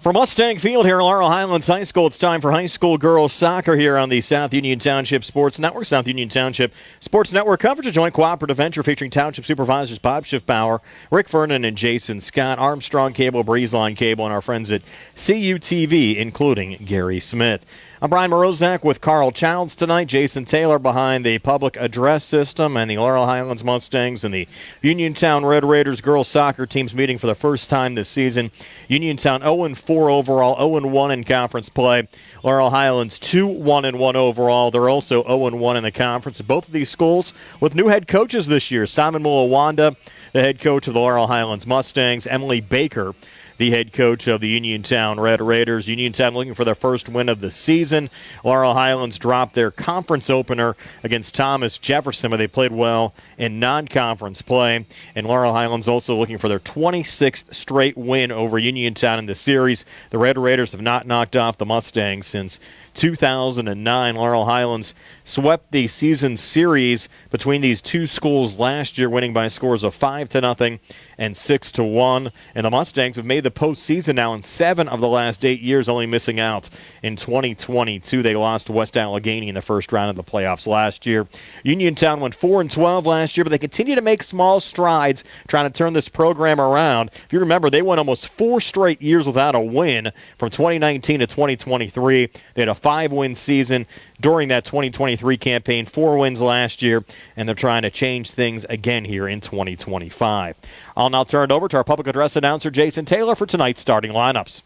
From Mustang Field here at Laurel Highlands High School, it's time for high school girls soccer here on the South Union Township Sports Network. South Union Township Sports Network coverage, a joint cooperative venture featuring Township Supervisors Bob Schiffbauer, Rick Vernon, and Jason Scott, Armstrong Cable, Breezeline Cable, and our friends at CUTV, including Gary Smith. I'm Brian Morozak with Carl Childs tonight. Jason Taylor behind the public address system, and the Laurel Highlands Mustangs and the Uniontown Red Raiders girls soccer teams meeting for the first time this season. Uniontown 0-4 overall, 0-1 in conference play. Laurel Highlands 2-1-1 overall. They're also 0-1 in the conference. Both of these schools with new head coaches this year. Simon Mulawanda, the head coach of the Laurel Highlands Mustangs. Emily Baker, the head coach of the Uniontown Red Raiders. Uniontown looking for their first win of the season. Laurel Highlands dropped their conference opener against Thomas Jefferson, but they played well in non-conference play. And Laurel Highlands also looking for their 26th straight win over Uniontown in the series. The Red Raiders have not knocked off the Mustangs since 2009. Laurel Highlands swept the season series between these two schools last year, winning by scores of 5-0 and 6-1. And the Mustangs have made the postseason now in 7 of the last 8 years, only missing out in 2022. They lost to West Allegheny in the first round of the playoffs last year. Uniontown went 4-12 last year, but they continue to make small strides trying to turn this program around. If you remember, they went almost 4 straight years without a win from 2019 to 2023. They had a 5-win season during that 2023 campaign, 4 wins last year, and they're trying to change things again here in 2025. I'll now turn it over to our public address announcer, Jason Taylor, for tonight's starting lineups.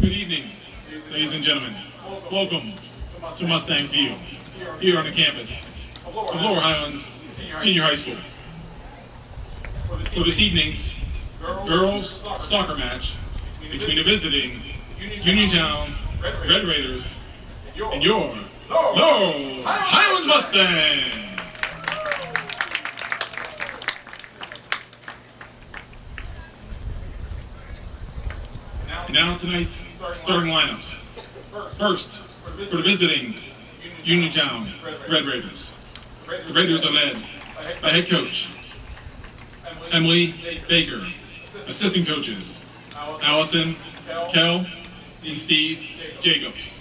Good evening, ladies and gentlemen. Welcome to Mustang Field, here on the campus of Laurel Highlands Senior High School. For this evening's girls soccer match between the visiting Uniontown Red Raiders and your Laurel Highlands Mustangs. Now tonight's starting lineups. First, for the visiting Uniontown Red Raiders. The Raiders are led by head coach Emily Baker, assistant coaches Allison, Kel, and Steve Jacobs.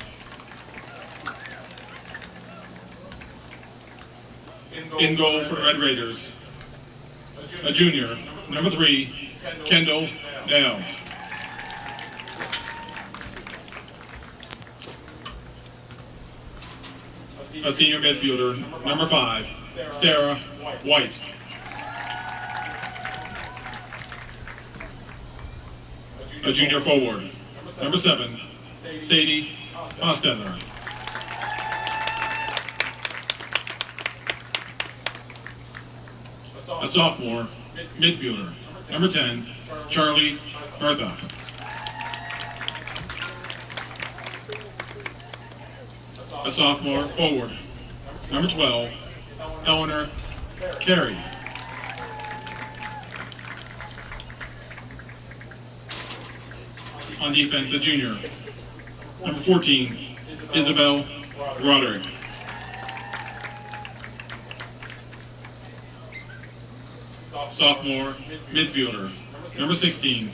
In goal for the Red Raiders, a junior, number 3, Kendall Downs. A senior midfielder, number 5, Sarah White. A junior forward, number 7, Sadie Hostetler. A sophomore midfielder, number 10, Charlie Bertha. A sophomore forward, number 12, Eleanor Carey. On defense, a junior, number 14, Isabel Roderick. Sophomore midfielder, number 16,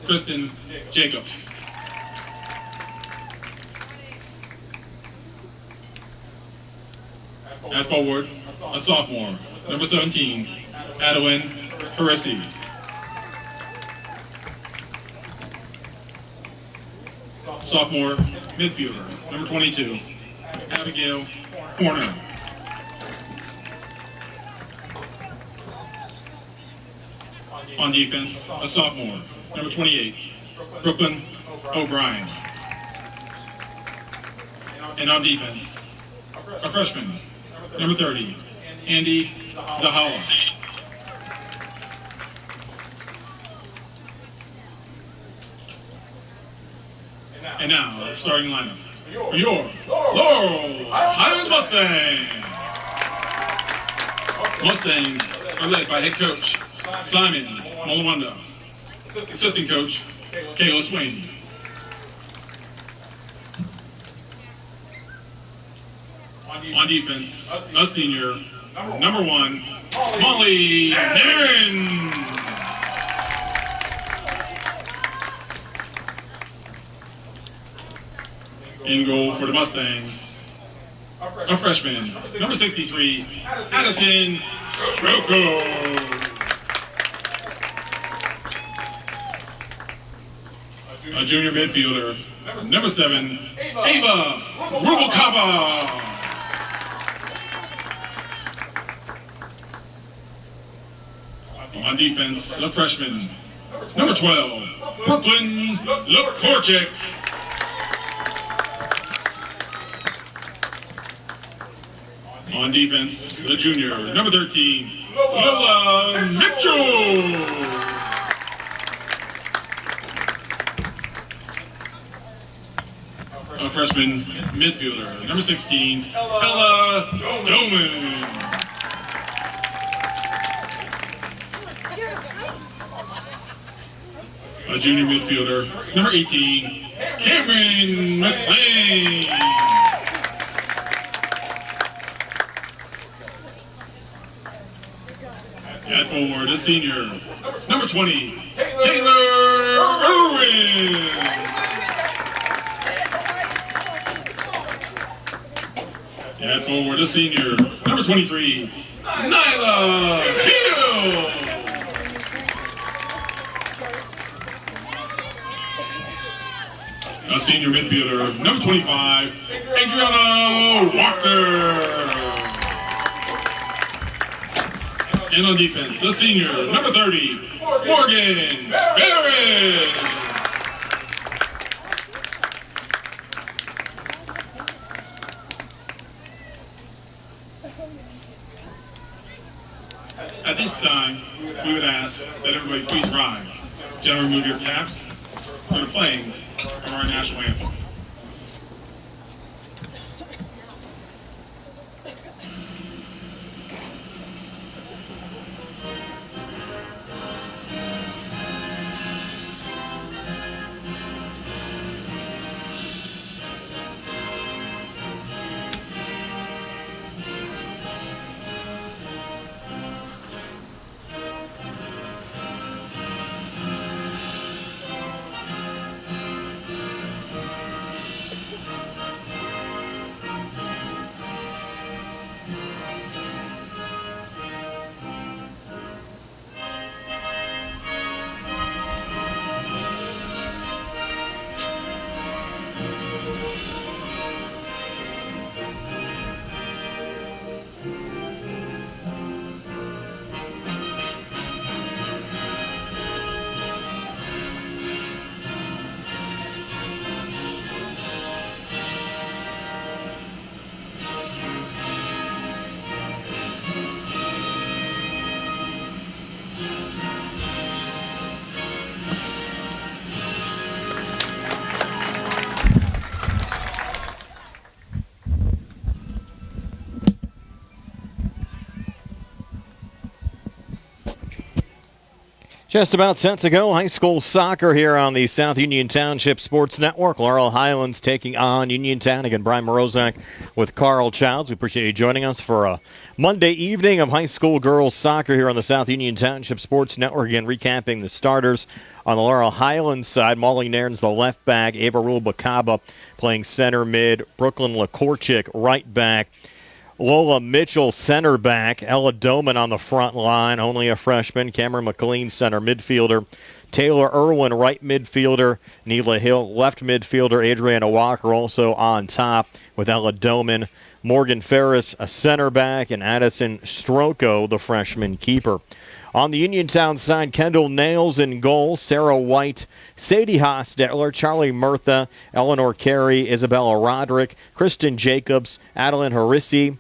Kristen Jacobs. At forward, a sophomore, number 17, Adeline Parisi. Sophomore midfielder, number 22, Abigail Horner. On defense, a sophomore, number 28, Brooklyn O'Brien. And on defense, a freshman, number 30, Andy Zahala. And now, the starting lineup for your Laurel Highlands Mustangs. Mustangs are led by head coach Simon Mulawanda, assistant coach Kayla Swain. On defense, a senior, number 1, Molly Nairn. In goal for the Mustangs, a freshman, number 63, Addison Stroko. A junior midfielder, number 7, Ava Rubalcaba. On defense, a freshman, number 12, Brooklyn Lakorchik. On defense, the junior, number 13, Lola Mitchell. A freshman midfielder, number 16, Ella Doman. A junior midfielder, number 18, Cameron McLean. At forward, a senior, number 20, Taylor Irwin. At forward, a senior, number 23, Nyla Hill. A senior midfielder, number 25, Adriana Walker. And on defense, a senior, number 30, Morgan Barrett. At this time, we would ask that everybody please rise. Gentlemen, remove your caps for the playing of our national anthem. Just about set to go. High school soccer here on the South Union Township Sports Network. Laurel Highlands taking on Uniontown. Again, Brian Morozak with Carl Childs. We appreciate you joining us for a Monday evening of high school girls soccer here on the South Union Township Sports Network. Again, recapping the starters on the Laurel Highlands side. Molly Nairn's the left back. Ava Rulbakaba playing center mid. Brooklyn Lakorchik right back. Lola Mitchell, center back. Ella Doman on the front line, only a freshman. Cameron McLean, center midfielder. Taylor Irwin, right midfielder. Neela Hill, left midfielder. Adriana Walker also on top with Ella Doman. Morgan Ferris, a center back. And Addison Stroko, the freshman keeper. On the Uniontown side, Kendall Nails in goal. Sarah White, Sadie Hostetler, Charlie Murtha, Eleanor Carey, Isabella Roderick, Kristen Jacobs, Adeline Harisi,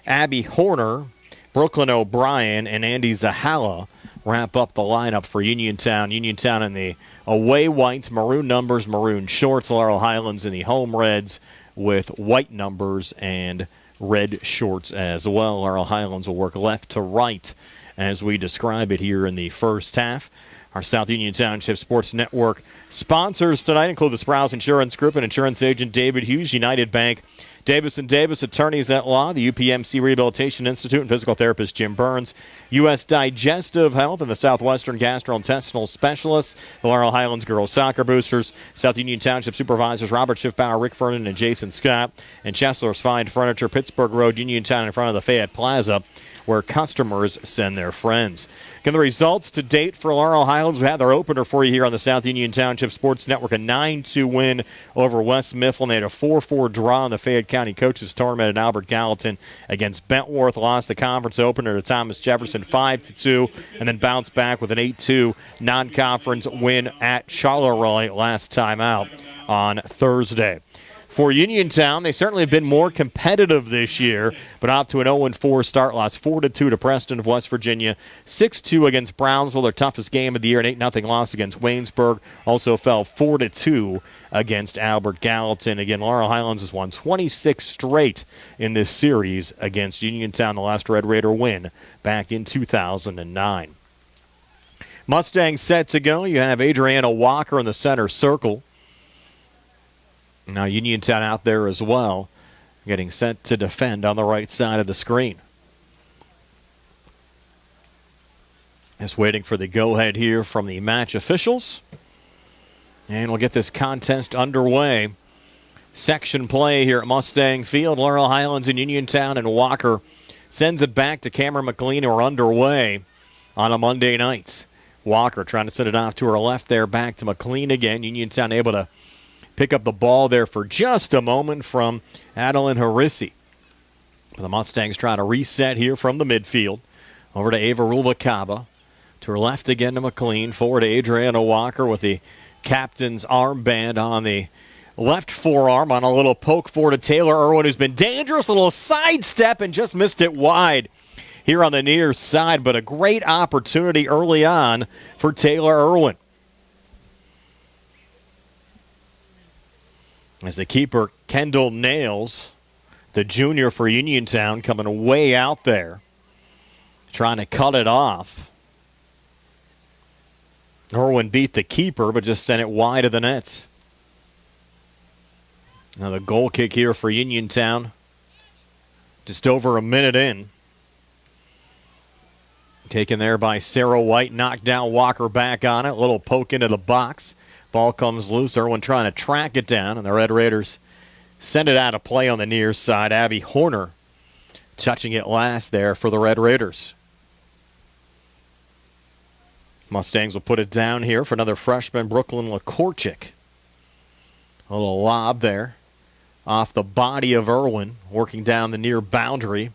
Abby Horner, Brooklyn O'Brien, and Andy Zahala wrap up the lineup for Uniontown. Uniontown in the away whites, maroon numbers, maroon shorts. Laurel Highlands in the home reds with white numbers and red shorts as well. Laurel Highlands will work left to right as we describe it here in the first half. Our South Union Township Sports Network sponsors tonight include the Sprouse Insurance Group and insurance agent David Hughes, United Bank, Davis & Davis, attorneys at law, the UPMC Rehabilitation Institute, and physical therapist Jim Burns, U.S. Digestive Health, and the Southwestern Gastrointestinal Specialists, the Laurel Highlands Girls Soccer Boosters, South Union Township Supervisors Robert Schiffbauer, Rick Vernon, and Jason Scott, and Chesler's Fine Furniture, Pittsburgh Road, Uniontown in front of the Fayette Plaza, where customers send their friends. Again, the results to date for Laurel Highlands, we have their opener for you here on the South Union Township Sports Network, a 9-2 win over West Mifflin. They had a 4-4 draw in the Fayette County Coaches Tournament at Albert Gallatin against Bentworth. Lost the conference opener to Thomas Jefferson 5-2, and then bounced back with an 8-2 non-conference win at Charleroi last time out on Thursday. For Uniontown, they certainly have been more competitive this year, but off to an 0-4 start. Lost 4-2 to Preston of West Virginia, 6-2 against Brownsville, their toughest game of the year, an 8-0 loss against Waynesburg. Also fell 4-2 against Albert Gallatin. Again, Laurel Highlands has won 26 straight in this series against Uniontown, the last Red Raider win back in 2009. Mustangs set to go. You have Adriana Walker in the center circle. Now Uniontown out there as well, getting set to defend on the right side of the screen. Just waiting for the go-ahead here from the match officials. And we'll get this contest underway. Section play here at Mustang Field. Laurel Highlands and Uniontown, and Walker sends it back to Cameron McLean, who are underway on a Monday night. Walker trying to send it off to her left there, back to McLean again. Uniontown able to pick up the ball there for just a moment from Adeline Harisi. The Mustangs trying to reset here from the midfield. Over to Ava Rulvakaba. To her left again to McLean. Forward to Adriana Walker with the captain's armband on the left forearm on a little poke forward to Taylor Irwin, who's been dangerous. A little sidestep and just missed it wide here on the near side. But a great opportunity early on for Taylor Irwin. As the keeper, Kendall Nails, the junior for Uniontown, coming way out there, trying to cut it off. Irwin beat the keeper, but just sent it wide of the nets. Now the goal kick here for Uniontown, just over a minute in. Taken there by Sarah White, knocked down Walker back on it. A little poke into the box. Ball comes loose. Irwin trying to track it down, and the Red Raiders send it out of play on the near side. Abby Horner touching it last there for the Red Raiders. Mustangs will put it down here for another freshman, Brooklyn Lakorchik. A little lob there off the body of Irwin, working down the near boundary.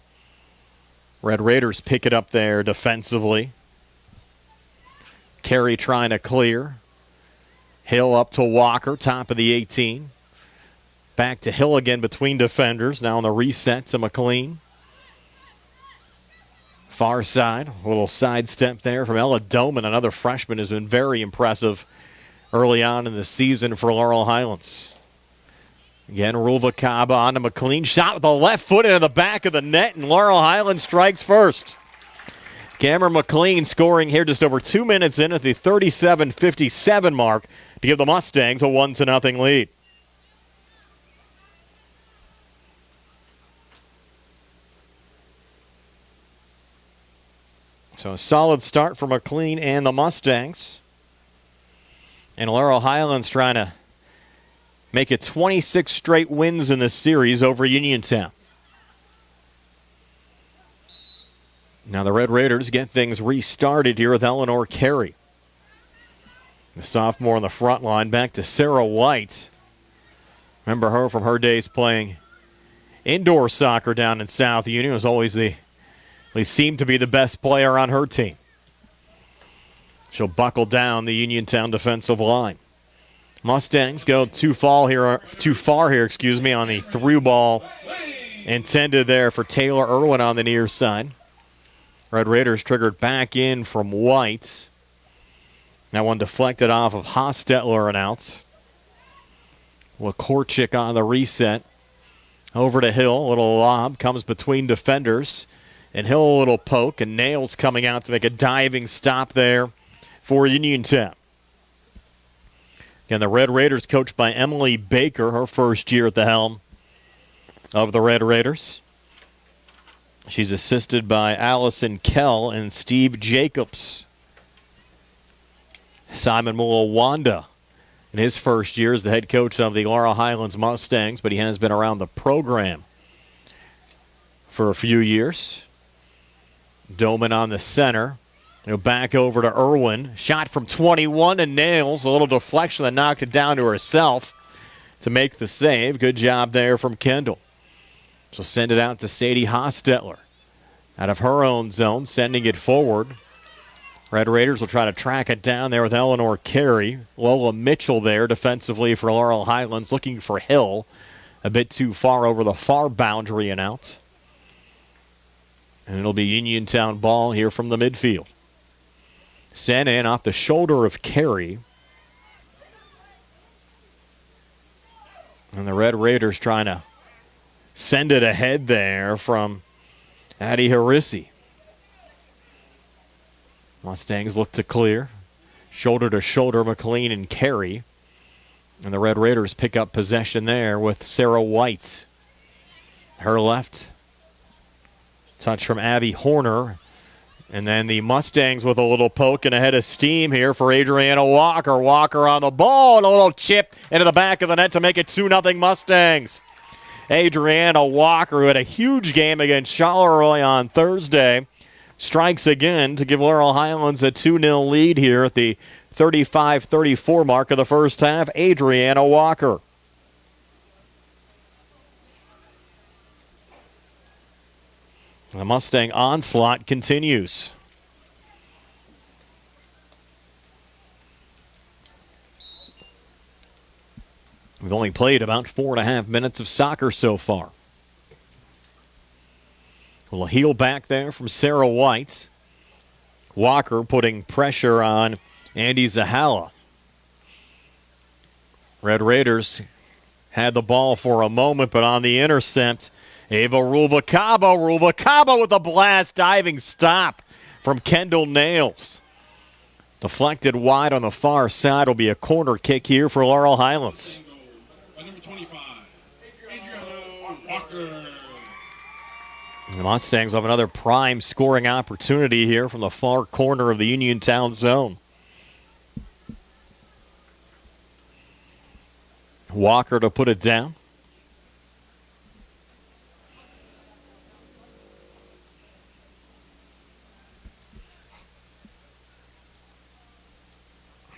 Red Raiders pick it up there defensively. Carey trying to clear. Hill up to Walker, top of the 18. Back to Hill again between defenders. Now on the reset to McLean. Far side, a little sidestep there from Ella Doman, another freshman, has been very impressive early on in the season for Laurel Highlands. Again, Rulvakaba on to McLean. Shot with the left foot into the back of the net, and Laurel Highlands strikes first. Cameron McLean scoring here just over 2 minutes in at the 37-57 mark to give the Mustangs a 1-0 lead. So a solid start for McLean and the Mustangs. And Laurel Highlands trying to make it 26 straight wins in this series over Uniontown. Now the Red Raiders get things restarted here with Eleanor Carey. The sophomore on the front line, back to Sarah White. Remember her from her days playing indoor soccer down in South Union. Was always seemed to be the best player on her team. She'll buckle down the Uniontown defensive line. Mustangs go too far here, on the through ball intended there for Taylor Irwin on the near side. Red Raiders triggered back in from White. That one deflected off of Hostetler and out. Lakorchik on the reset. Over to Hill. A little lob comes between defenders. And Hill a little poke. And Nails coming out to make a diving stop there for Uniontown. Again, the Red Raiders coached by Emily Baker, her first year at the helm of the Red Raiders. She's assisted by Allison Kell and Steve Jacobs. Simon Mulawanda in his first year as the head coach of the Laurel Highlands Mustangs, but he has been around the program for a few years. Doman on the center. Back over to Irwin. Shot from 21 and nails. A little deflection that knocked it down to herself to make the save. Good job there from Kendall. She'll send it out to Sadie Hostetler. Out of her own zone, sending it forward. Red Raiders will try to track it down there with Eleanor Carey. Lola Mitchell there defensively for Laurel Highlands, looking for Hill. A bit too far over the far boundary and out. And it'll be Uniontown ball here from the midfield. Sent in off the shoulder of Carey. And the Red Raiders trying to send it ahead there from Addie Harisi. Mustangs look to clear. Shoulder to shoulder, McLean and Carey. And the Red Raiders pick up possession there with Sarah White. Her left. Touch from Abby Horner. And then the Mustangs with a little poke and a head of steam here for Adriana Walker. Walker on the ball and a little chip into the back of the net to make it 2-0 Mustangs. Adriana Walker, who had a huge game against Charleroi on Thursday, strikes again to give Laurel Highlands a 2-0 lead here at the 35-34 mark of the first half. Adriana Walker. The Mustang onslaught continues. We've only played about 4.5 minutes of soccer so far. A little heel back there from Sarah White. Walker putting pressure on Andy Zahala. Red Raiders had the ball for a moment, but on the intercept, Ava Ruvalcaba with a blast diving stop from Kendall Nails. Deflected wide on the far side. Will be a corner kick here for Laurel Highlands. Number 25, Adriana Walker. The Mustangs have another prime scoring opportunity here from the far corner of the Uniontown zone. Walker to put it down.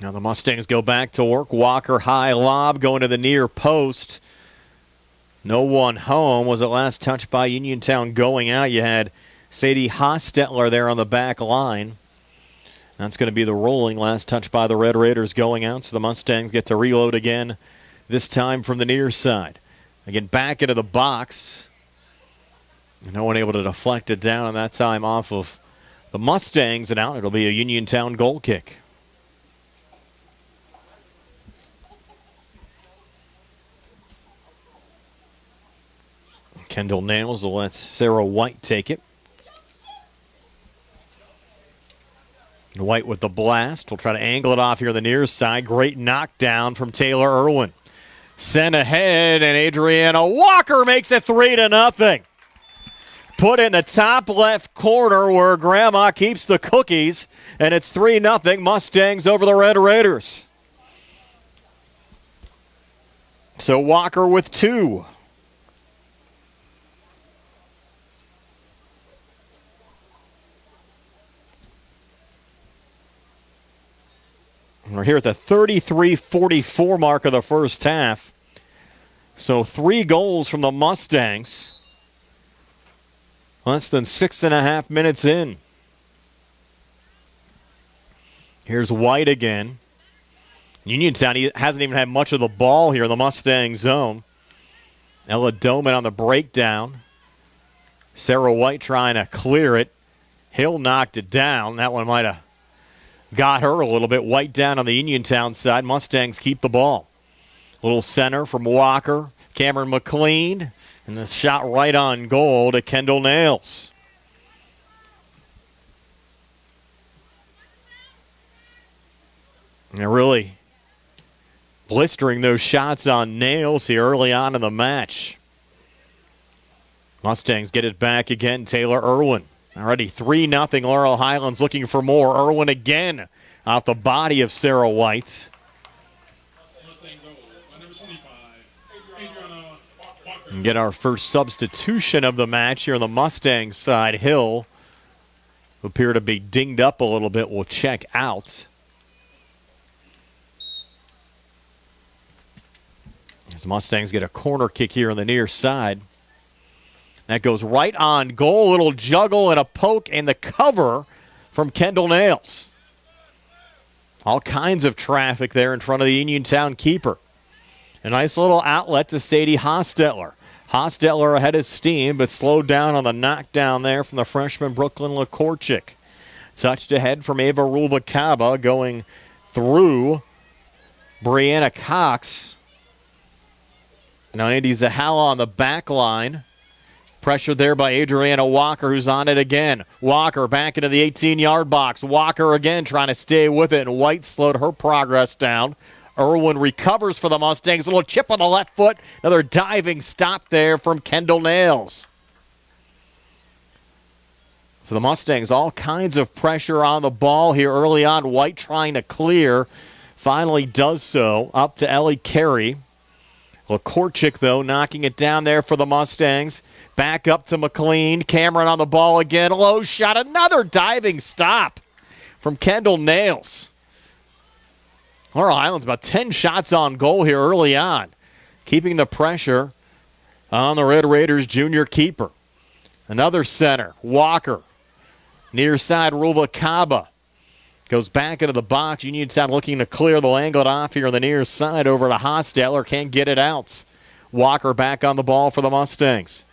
Now the Mustangs go back to work. Walker high lob going to the near post. No one home. Was it last touched by Uniontown going out? You had Sadie Hostetler there on the back line. That's going to be the rolling last touch by the Red Raiders going out. So the Mustangs get to reload again, this time from the near side. Again, back into the box. No one able to deflect it down, and that time off of the Mustangs and out. It'll be a Uniontown goal kick. Kendall Nails will let Sarah White take it. White with the blast. We'll try to angle it off here on the near side. Great knockdown from Taylor Irwin. Sent ahead, and Adriana Walker makes it 3-0. Put in the top left corner where Grandma keeps the cookies, and it's 3-0 Mustangs over the Red Raiders. So Walker with 2. We're here at the 33-44 mark of the first half. So 3 goals from the Mustangs. Less than 6.5 minutes in. Here's White again. Uniontown, he hasn't even had much of the ball here in the Mustang zone. Ella Doman on the breakdown. Sarah White trying to clear it. Hill knocked it down. That one might have got her a little bit. White down on the Uniontown side. Mustangs keep the ball. Little center from Walker. Cameron McLean. And the shot right on goal to Kendall Nails. And they're really blistering those shots on nails here early on in the match. Mustangs get it back again. Taylor Irwin. Already 3-0. Laurel Highlands looking for more. Irwin again off the body of Sarah White. And get our first substitution of the match here on the Mustang side. Hill, who appear to be dinged up a little bit, will check out. As the Mustangs get a corner kick here on the near side. That goes right on goal. A little juggle and a poke and the cover from Kendall Nails. All kinds of traffic there in front of the Uniontown keeper. A nice little outlet to Sadie Hostetler. Hostetler ahead of steam, but slowed down on the knockdown there from the freshman Brooklyn Lakorchik. Touched ahead from Ava Rulvakaba going through Brianna Cox. Now Andy Zahala on the back line. Pressure there by Adriana Walker, who's on it again. Walker back into the 18-yard box. Walker again trying to stay with it, and White slowed her progress down. Irwin recovers for the Mustangs. A little chip on the left foot. Another diving stop there from Kendall Nails. So the Mustangs, all kinds of pressure on the ball here early on. White trying to clear. Finally does so. Up to Ellie Carey. Lakorchik, though, knocking it down there for the Mustangs. Back up to McLean. Cameron on the ball again. Low shot. Another diving stop from Kendall Nails. Laurel Highlands about 10 shots on goal here early on. Keeping the pressure on the Red Raiders junior keeper. Another center. Walker. Near side, Rulvakaba. Goes back into the box. Uniontown looking to clear. They'll angle it off here on the near side over to Hostetler. Can't get it out. Walker back on the ball for the Mustangs.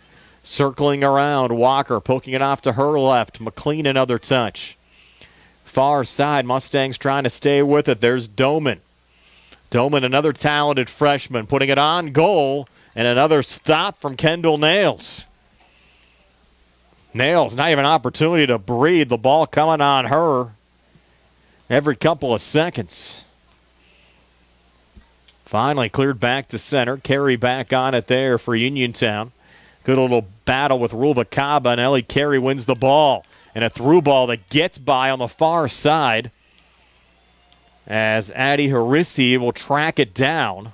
Circling around. Walker poking it off to her left. McLean another touch. Far side. Mustangs trying to stay with it. There's Doman. Doman, another talented freshman, putting it on goal. And another stop from Kendall Nails. Nails, not even an opportunity to breathe. The ball coming on her every couple of seconds. Finally cleared back to center. Carey back on it there for Uniontown. Good little battle with Rulvakaba, and Ellie Carey wins the ball. And a through ball that gets by on the far side as Addie Harisi will track it down.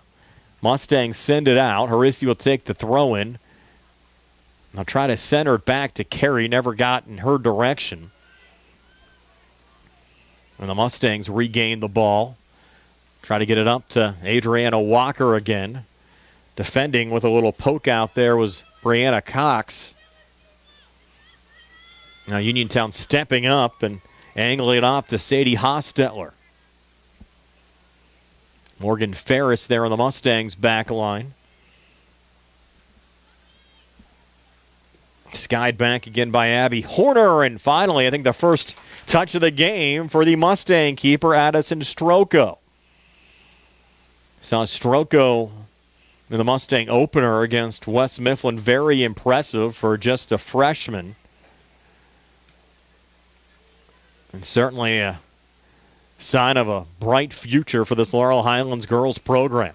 Mustangs send it out. Harisi will take the throw in. They'll try to center it back to Carey. Never got in her direction. And the Mustangs regain the ball. Try to get it up to Adriana Walker again. Defending with a little poke out there was Brianna Cox. Now Uniontown stepping up and angling it off to Sadie Hostetler. Morgan Ferris there on the Mustangs back line. Skied back again by Abby Horner. And finally, I think the first touch of the game for the Mustang keeper, Addison Stroko. Saw Stroko in the Mustang opener against West Mifflin. Very impressive for just a freshman. And certainly a sign of a bright future for this Laurel Highlands girls program.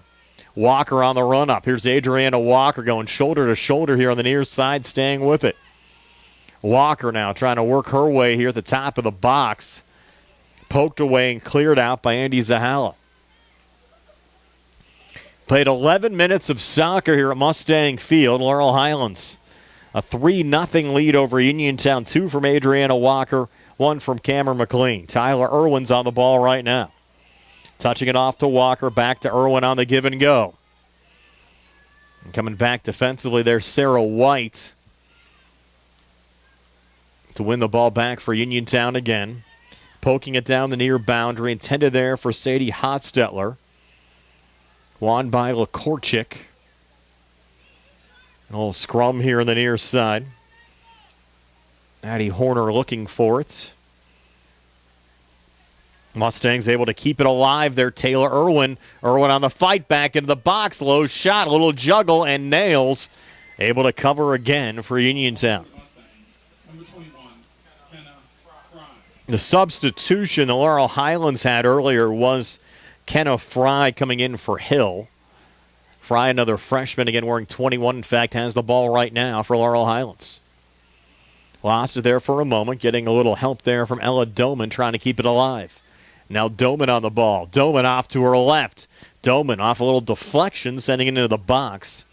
Walker on the run-up. Here's Adriana Walker going shoulder to shoulder here on the near side, staying with it. Walker now trying to work her way here at the top of the box. Poked away and cleared out by Andy Zahala. Played 11 minutes of soccer here at Mustang Field. Laurel Highlands, a 3-0 lead over Uniontown. 2 from Adriana Walker, 1 from Cameron McLean. Tyler Irwin's on the ball right now. Touching it off to Walker, back to Irwin on the give and go. And coming back defensively, there's Sarah White to win the ball back for Uniontown again. Poking it down the near boundary, intended there for Sadie Hostetler. Won by Lakorchik. A little scrum here on the near side. Addie Horner looking for it. Mustangs able to keep it alive there. Taylor Irwin. Irwin on the fight back into the box. Low shot, a little juggle, and Nails able to cover again for Uniontown. The substitution the Laurel Highlands had earlier was Kenna Fry coming in for Hill. Fry, another freshman, again wearing 21, in fact, has the ball right now for Laurel Highlands. Lost it there for a moment, getting a little help there from Ella Doman, trying to keep it alive. Now Doman on the ball. Doman off to her left. Doman off a little deflection, sending it into the box.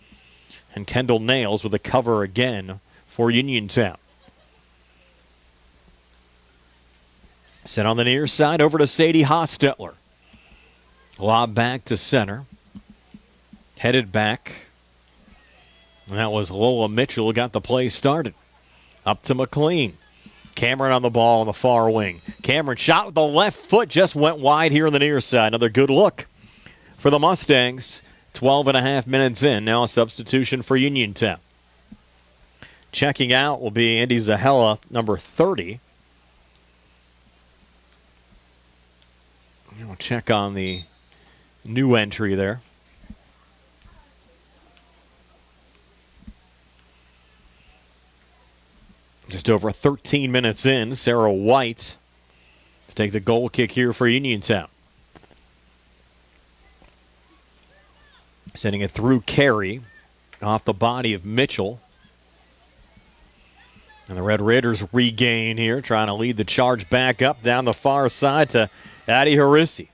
And Kendall Nails with a cover again for Uniontown. Sent on the near side over to Sadie Hostetler. Lob back to center. Headed back. And that was Lola Mitchell who got the play started. Up to McLean. Cameron on the ball on the far wing. Cameron shot with the left foot, just went wide here on the near side. Another good look for the Mustangs. 12 and a half minutes in. Now a substitution for Uniontown. Checking out will be Andy Zahella, number 30. We'll check on the new entry there. Just over 13 minutes in, Sarah White to take the goal kick here for Uniontown. Sending it through Carey, off the body of Mitchell. And the Red Raiders regain here, trying to lead the charge back up down the far side to Addie Harisi.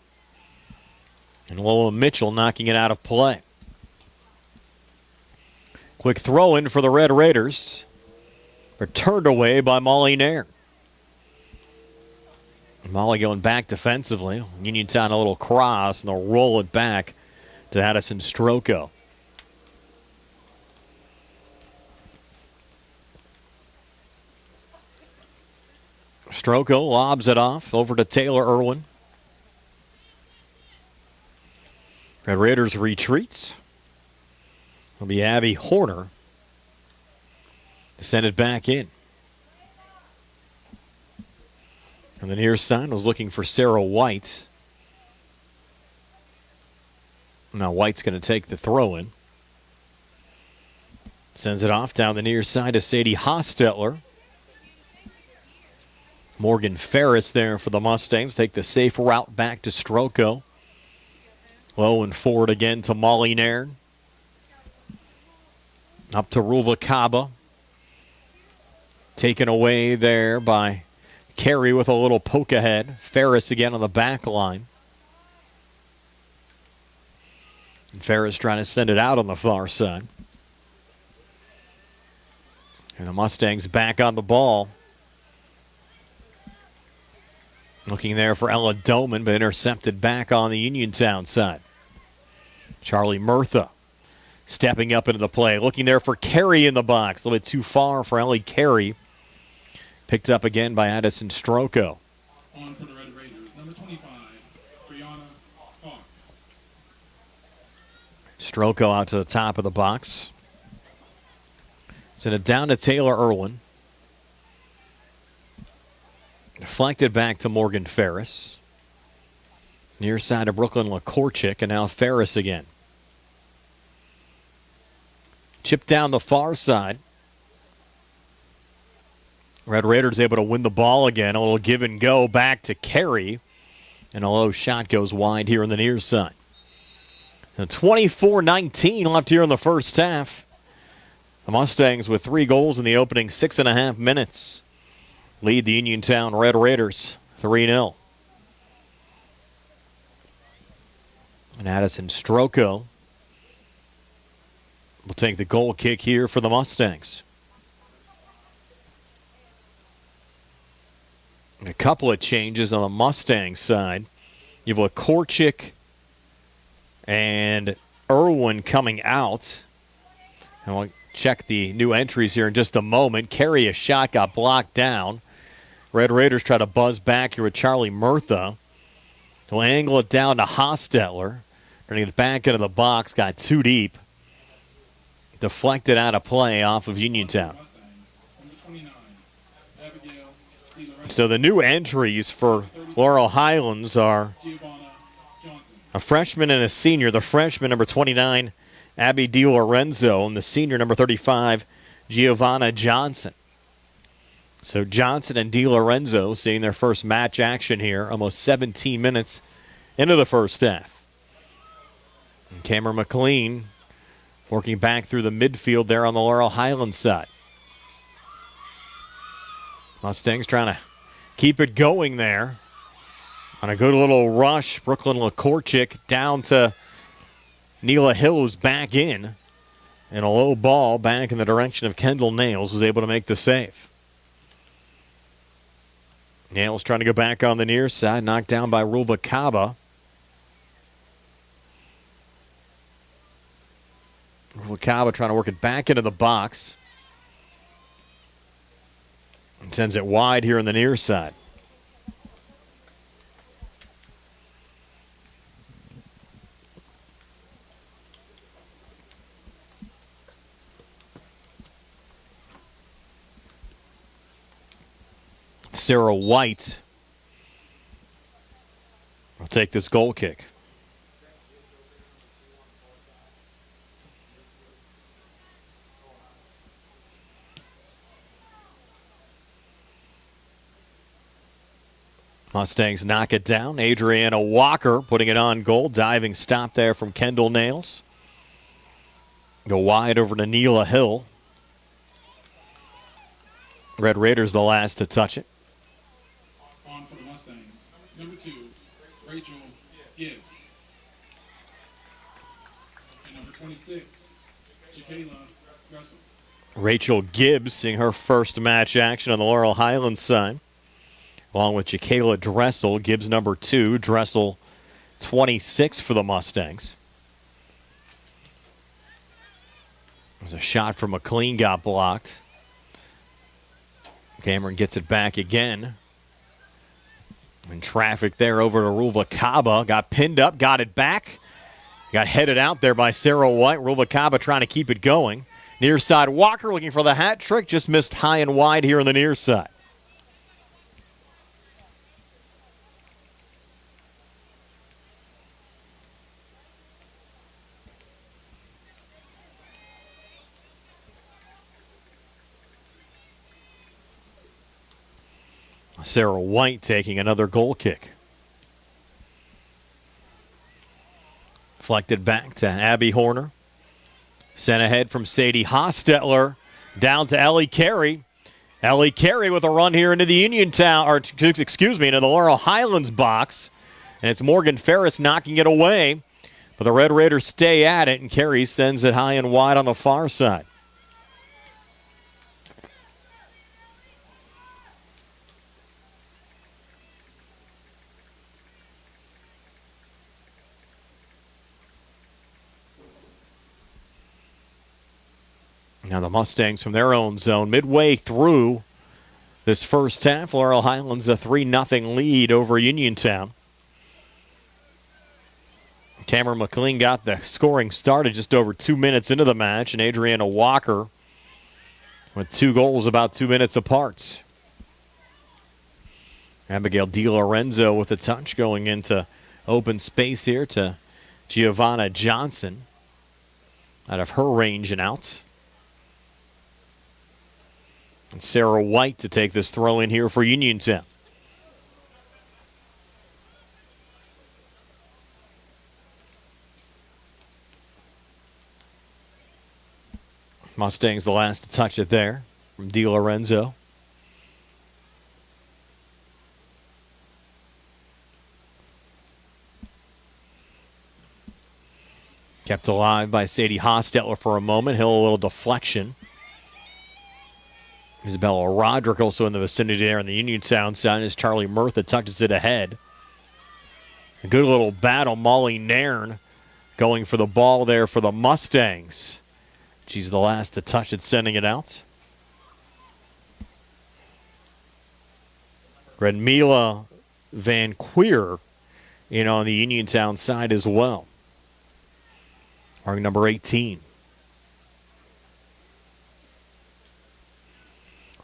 And Lola Mitchell knocking it out of play. Quick throw in for the Red Raiders. Turned away by Molly Nairn. Molly going back defensively. Uniontown a little cross, and they'll roll it back to Addison Stroko. Stroko lobs it off over to Taylor Irwin. Red Raiders retreats. It'll be Abby Horner to send it back in. And the near side was looking for Sarah White. Now White's going to take the throw in. Sends it off down the near side to Sadie Hostetler. Morgan Ferris there for the Mustangs. Take the safe route back to Stroko. Low and forward again to Molly Nairn. Up to Ruva Kaba. Taken away there by Carey with a little poke ahead. Ferris again on the back line. And Ferris trying to send it out on the far side. And the Mustangs back on the ball. Looking there for Ella Doman, but intercepted back on the Uniontown side. Charlie Murtha stepping up into the play. Looking there for Carey in the box. A little bit too far for Ellie Carey. Picked up again by Addison Stroko. On for the Red Raiders, number 25, Brianna Fox. Stroko out to the top of the box. Send it down to Taylor Irwin. Deflected back to Morgan Ferris. Near side of Brooklyn LaKorchik, and now Ferris again. Chipped down the far side. Red Raiders able to win the ball again. A little give and go back to Carey. And a low shot goes wide here on the near side. So 24-19 left here in the first half. The Mustangs with 3 goals in the opening 6.5 minutes. Lead the Uniontown Red Raiders 3-0. And Addison Stroko will take the goal kick here for the Mustangs. And a couple of changes on the Mustang side. You have LaKorchik and Irwin coming out. And we'll check the new entries here in just a moment. Carey, a shot, got blocked down. Red Raiders try to buzz back here with Charlie Murtha. He'll angle it down to Hostetler. Turning it back into the box, got too deep. Deflected out of play off of Uniontown. So the new entries for Laurel Highlands are a freshman and a senior. The freshman, number 29, Abby DiLorenzo, and the senior, number 35, Giovanna Johnson. So Johnson and DiLorenzo seeing their first match action here, almost 17 minutes into the first half. And Cameron McLean working back through the midfield there on the Laurel Highlands side. Mustangs trying to keep it going there. On a good little rush, Brooklyn Lakorchik down to Neela Hill, who's back in. And a low ball back in the direction of Kendall Nails is able to make the save. Nails trying to go back on the near side, knocked down by Ruva Kaba. Ruva Kaba trying to work it back into the box. And sends it wide here on the near side. Sarah White will take this goal kick. Mustangs knock it down. Adriana Walker putting it on goal. Diving stop there from Kendall Nails. Go wide over to Neela Hill. Red Raiders the last to touch it. On for the Mustangs. Number 2, Rachel Gibbs. And number 26, Jacayla Russell. Rachel Gibbs seeing her first match action on the Laurel Highlands side. Along with Jacayla Dressel. Gibbs number 2. Dressel 26 for the Mustangs. There's a shot from McLean, got blocked. Cameron gets it back again. In traffic there over to Ruva Kaba. Got pinned up, got it back. Got headed out there by Sarah White. Ruva Kaba trying to keep it going. Near side Walker looking for the hat trick. Just missed high and wide here on the near side. Sarah White taking another goal kick. Deflected back to Abby Horner. Sent ahead from Sadie Hostetler. Down to Ellie Carey. Ellie Carey with a run here into the Uniontown, or excuse me, into the Laurel Highlands box. And it's Morgan Ferris knocking it away. But the Red Raiders stay at it, and Carey sends it high and wide on the far side. Now the Mustangs from their own zone, midway through this first half, Laurel Highlands a 3-0 lead over Uniontown. Cameron McLean got the scoring started just over 2 minutes into the match, and Adriana Walker with 2 goals about 2 minutes apart. Abigail DiLorenzo with a touch going into open space here to Giovanna Johnson out of her range and out. And Sarah White to take this throw in here for Uniontown. Mustangs the last to touch it there from DiLorenzo. Kept alive by Sadie Hostetler for a moment. Hill a little deflection. Isabella Roderick also in the vicinity there on the Uniontown side as Charlie Murtha touches it ahead. A good little battle. Molly Nairn going for the ball there for the Mustangs. She's the last to touch it, sending it out. Redmila Van Queer in on the Uniontown side as well. Wearing number 18.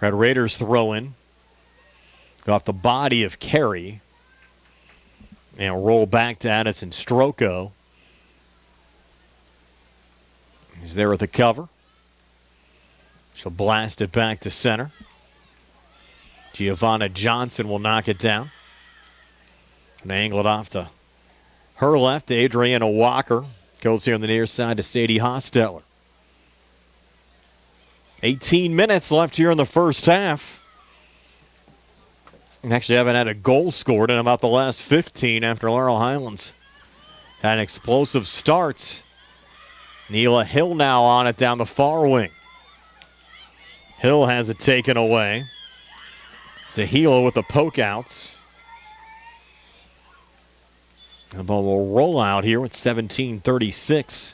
Red Raiders throw in. Go off the body of Carey. And roll back to Addison Stroko. He's there with the cover. She'll blast it back to center. Giovanna Johnson will knock it down. And angle it off to Her left, Adriana Walker. Goes here on the near side to Sadie Hosteller. 18 minutes left here in the first half. And actually haven't had a goal scored in about the last 15 after Laurel Highlands had an explosive start. Neela Hill now on it down the far wing. Hill has it taken away. Zahila with the poke outs. The ball will roll out here with 17:36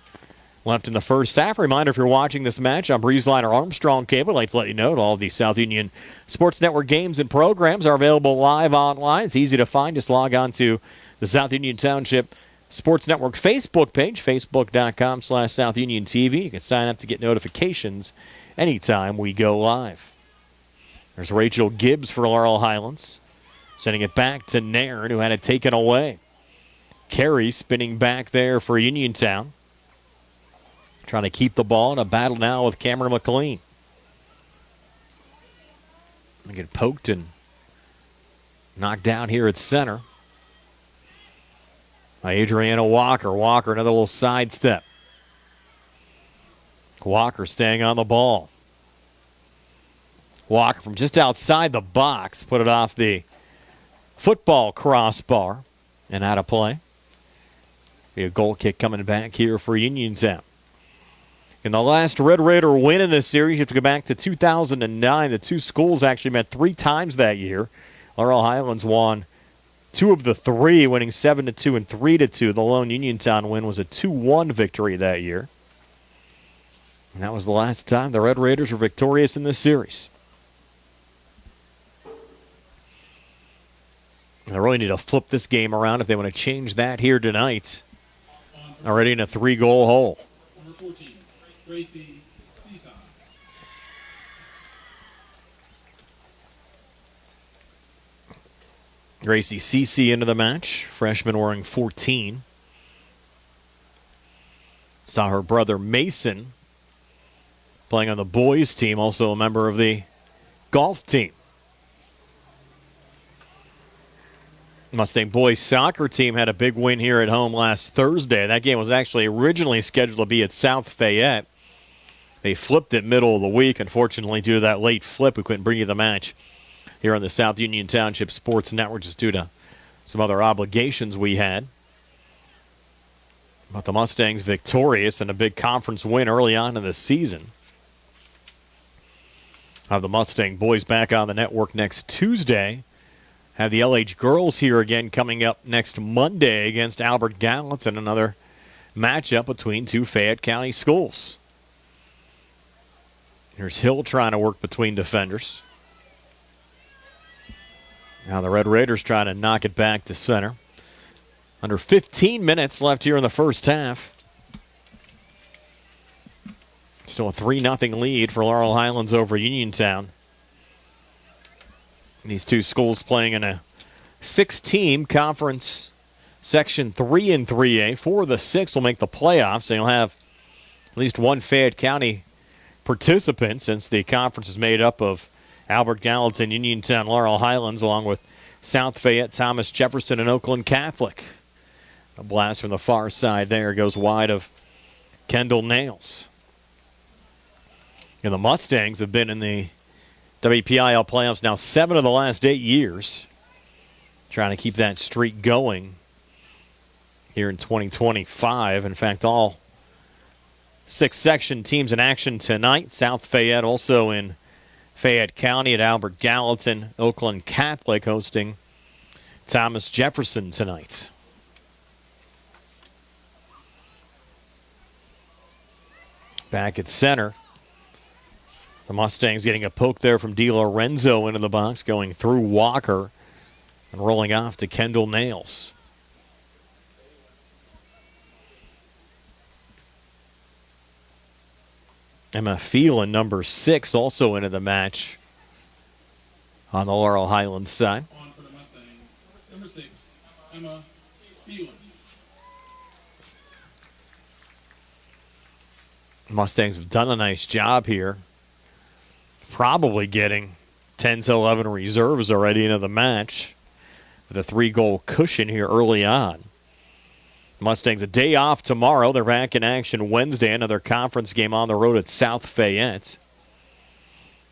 left in the first half. Reminder, if you're watching this match on Breezeline or Armstrong Cable, I'd like to let you know that all of the South Union Sports Network games and programs are available live online. It's easy to find. Just log on to the South Union Township Sports Network Facebook page, facebook.com/South Union TV. You can sign up to get notifications anytime we go live. There's Rachel Gibbs for Laurel Highlands, sending it back to Nairn, who had it taken away. Carey spinning back there for Uniontown. Trying to keep the ball in a battle now with Cameron McLean. Get poked and knocked down here at center by Adriana Walker. Walker, another little sidestep. Walker staying on the ball. Walker from just outside the box put it off the football crossbar and out of play. Be a goal kick coming back here for Uniontown. In the last Red Raider win in this series, you have to go back to 2009. The two schools actually met 3 times that year. Laurel Highlands won 2 of the 3, winning 7-2 and 3-2. The lone Uniontown win was a 2-1 victory that year. And that was the last time the Red Raiders were victorious in this series. They really need to flip this game around if they want to change that here tonight. Already in a 3-goal hole. Number 14, Gracie Seesaw. Gracie Cece into the match. Freshman wearing 14. Saw her brother Mason playing on the boys team, also a member of the golf team. Mustang boys soccer team had a big win here at home last Thursday. That game was actually originally scheduled to be at South Fayette. They flipped it middle of the week. Unfortunately, due to that late flip, we couldn't bring you the match here on the South Union Township Sports Network just due to some other obligations we had. But the Mustangs victorious and a big conference win early on in the season. Have the Mustang boys back on the network next Tuesday. Have the LH girls here again coming up next Monday against Albert Gallatin, another matchup between 2 Fayette County schools. Here's Hill trying to work between defenders. Now the Red Raiders trying to knock it back to center. Under 15 minutes left here in the first half. Still a 3-0 lead for Laurel Highlands over Uniontown. These two schools playing in a 6-team conference section 3 and 3A. 4 of the 6 will make the playoffs, and you'll have at least one Fayette County participant since the conference is made up of Albert Gallatin, Uniontown, Laurel Highlands, along with South Fayette, Thomas Jefferson, and Oakland Catholic. A blast from the far side there goes wide of Kendall Nails. And the Mustangs have been in the WPIAL playoffs now 7 of the last 8 years. Trying to keep that streak going here in 2025. In fact, all 6 section teams in action tonight. South Fayette also in Fayette County at Albert Gallatin. Oakland Catholic hosting Thomas Jefferson tonight. Back at center. The Mustangs getting a poke there from DiLorenzo into the box, going through Walker and rolling off to Kendall Nails. Emma Phelan, number 6, also into the match on the Laurel Highlands side. On for the Mustangs, number 6, Emma Phelan. Mustangs have done a nice job here. Probably getting 10 to 11 reserves already into the match with a 3-goal cushion here early on. Mustangs a day off tomorrow. They're back in action Wednesday. Another conference game on the road at South Fayette.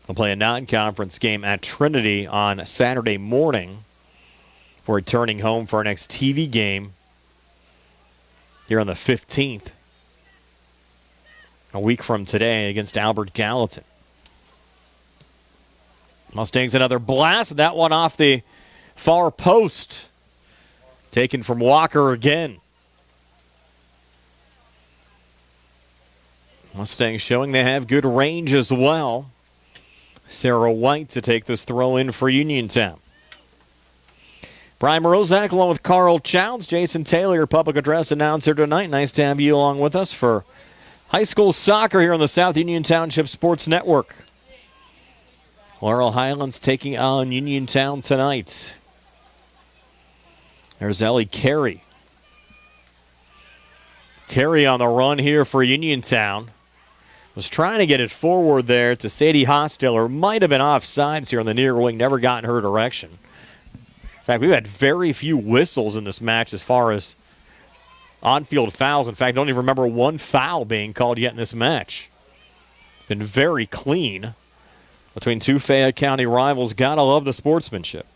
They'll play a non-conference game at Trinity on Saturday morning before returning home for our next TV game here on the 15th, a week from today, against Albert Gallatin. Mustangs another blast. That one off the far post. Taken from Walker again. Mustangs showing they have good range as well. Sarah White to take this throw in for Uniontown. Brian Morozak along with Carl Childs. Jason Taylor, your public address announcer tonight. Nice to have you along with us for high school soccer here on the South Union Township Sports Network. Laurel Highlands taking on Uniontown tonight. There's Ellie Carey. Carey on the run here for Uniontown. Was trying to get it forward there to Sadie Hostetler. Might have been offsides here on the near wing. Never got in her direction. In fact, we've had very few whistles in this match as far as on-field fouls. In fact, I don't even remember one foul being called yet in this match. Been very clean between two Fayette County rivals. Gotta love the sportsmanship.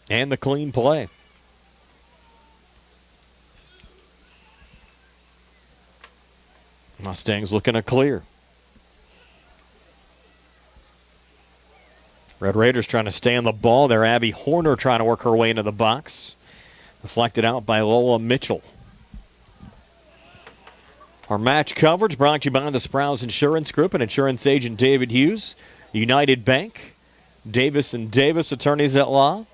And the clean play. Mustangs looking to clear. Red Raiders trying to stay on the ball there. Abby Horner trying to work her way into the box. Deflected out by Lola Mitchell. Our match coverage brought to you by the Sprouse Insurance Group and insurance agent David Hughes, United Bank, Davis & Davis Attorneys at Law,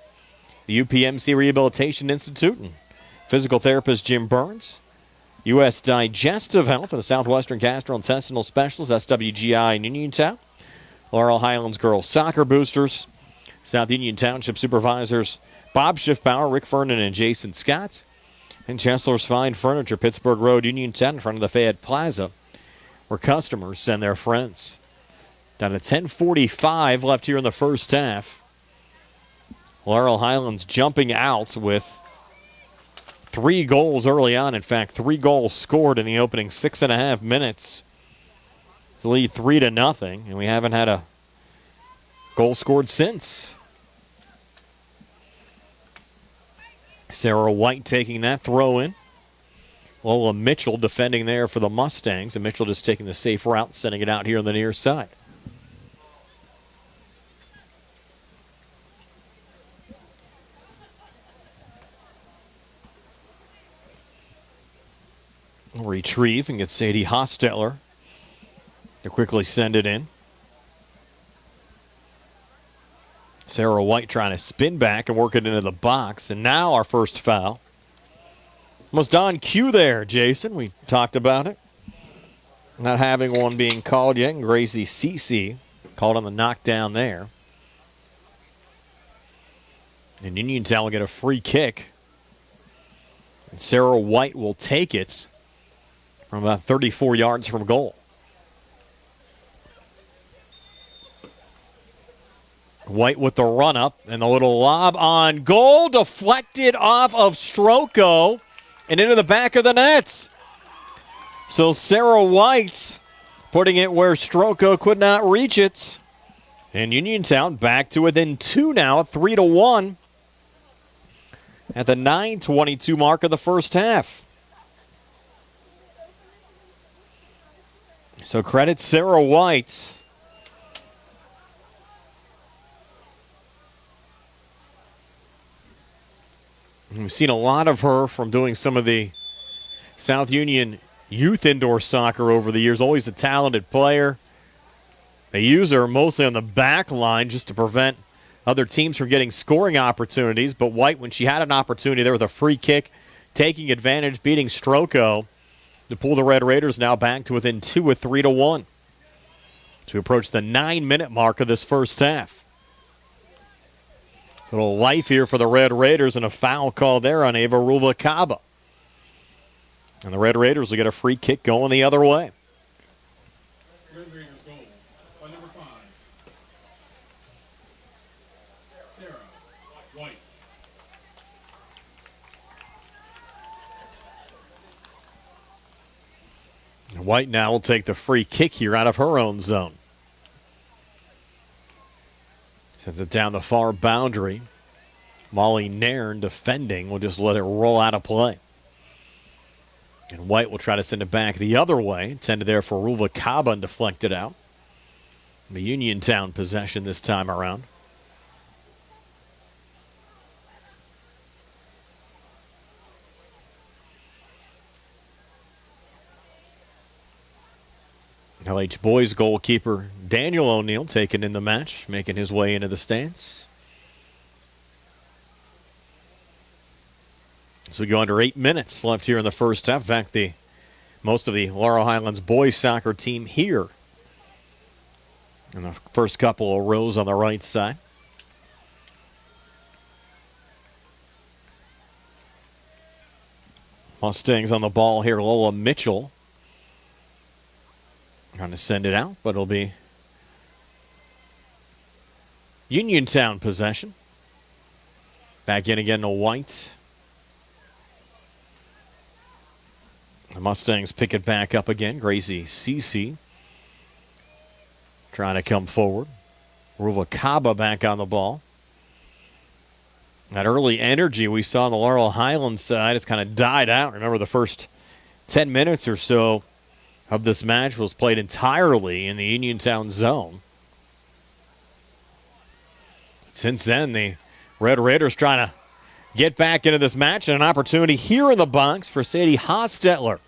the UPMC Rehabilitation Institute, and physical therapist Jim Burns, U.S. Digestive Health and the Southwestern Gastrointestinal Specialist, SWGI in Uniontown, Laurel Highlands Girls Soccer Boosters, South Union Township Supervisors Bob Schiffbauer, Rick Fernan, and Jason Scott, and Chesler's Fine Furniture, Pittsburgh Road, Uniontown, in front of the Fayette Plaza, where customers send their friends. Down to 10:45 left here in the first half. Laurel Highlands jumping out with 3 goals early on. In fact, 3 goals scored in the opening 6.5 minutes to lead 3-0, and we haven't had a goal scored since. Sarah White taking that throw in. Lola Mitchell defending there for the Mustangs, and Mitchell just taking the safe route, sending it out here on the near side. Retrieve and get Sadie Hostetler to quickly send it in. Sarah White trying to spin back and work it into the box. And now our first foul. Almost on cue there, Jason. We talked about it. Not having one being called yet. And Gracie Cece called on the knockdown there. And Uniontown will get a free kick. And Sarah White will take it from about 34 yards from goal. White with the run-up and the little lob on goal. Deflected off of Stroko and into the back of the net. So Sarah White putting it where Stroko could not reach it. And Uniontown back to within 2 now, 3-1 at the 9:22 mark of the first half. So credit Sarah White. We've seen a lot of her from doing some of the South Union youth indoor soccer over the years. Always a talented player. They use her mostly on the back line just to prevent other teams from getting scoring opportunities. But White, when she had an opportunity there with a free kick, taking advantage, beating Stroko to pull the Red Raiders now back to within 2 with 3-1 to approach the 9-minute mark of this first half. A little life here for the Red Raiders and a foul call there on Ava Ruvalcaba. And the Red Raiders will get a free kick going the other way. Red Raiders goal by number 5, Sarah White. White now will take the free kick here out of her own zone. Sends it down the far boundary. Molly Nairn defending will just let it roll out of play. And White will try to send it back the other way. Intended there for Ruva Kaba and deflected out. The Uniontown possession this time around. LH boys goalkeeper Daniel O'Neill taken in the match, making his way into the stands. So we go under 8 minutes left here in the first half. In fact, most of the Laurel Highlands boys soccer team here. And the first couple of rows on the right side. Mustangs on the ball here. Lola Mitchell trying to send it out, but it'll be Uniontown possession. Back in again to White. The Mustangs pick it back up again. Gracie Cece trying to come forward. Ruva Kaba back on the ball. That early energy we saw on the Laurel Highlands side has kind of died out. Remember, the first 10 minutes or so of this match was played entirely in the Uniontown zone. Since then, the Red Raiders trying to get back into this match, and an opportunity here in the box for Sadie Hostetler.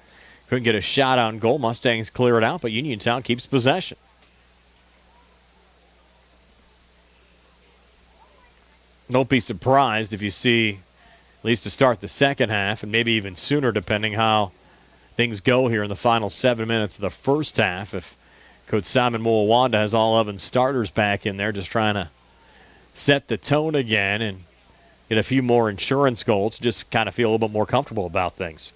Couldn't get a shot on goal. Mustangs clear it out, but Uniontown keeps possession. Don't be surprised if you see, at least to start the second half, and maybe even sooner depending how things go here in the final 7 minutes of the first half, if Coach Simon Moawanda has all 11 starters back in there just trying to set the tone again and get a few more insurance goals, just kind of feel a little bit more comfortable about things.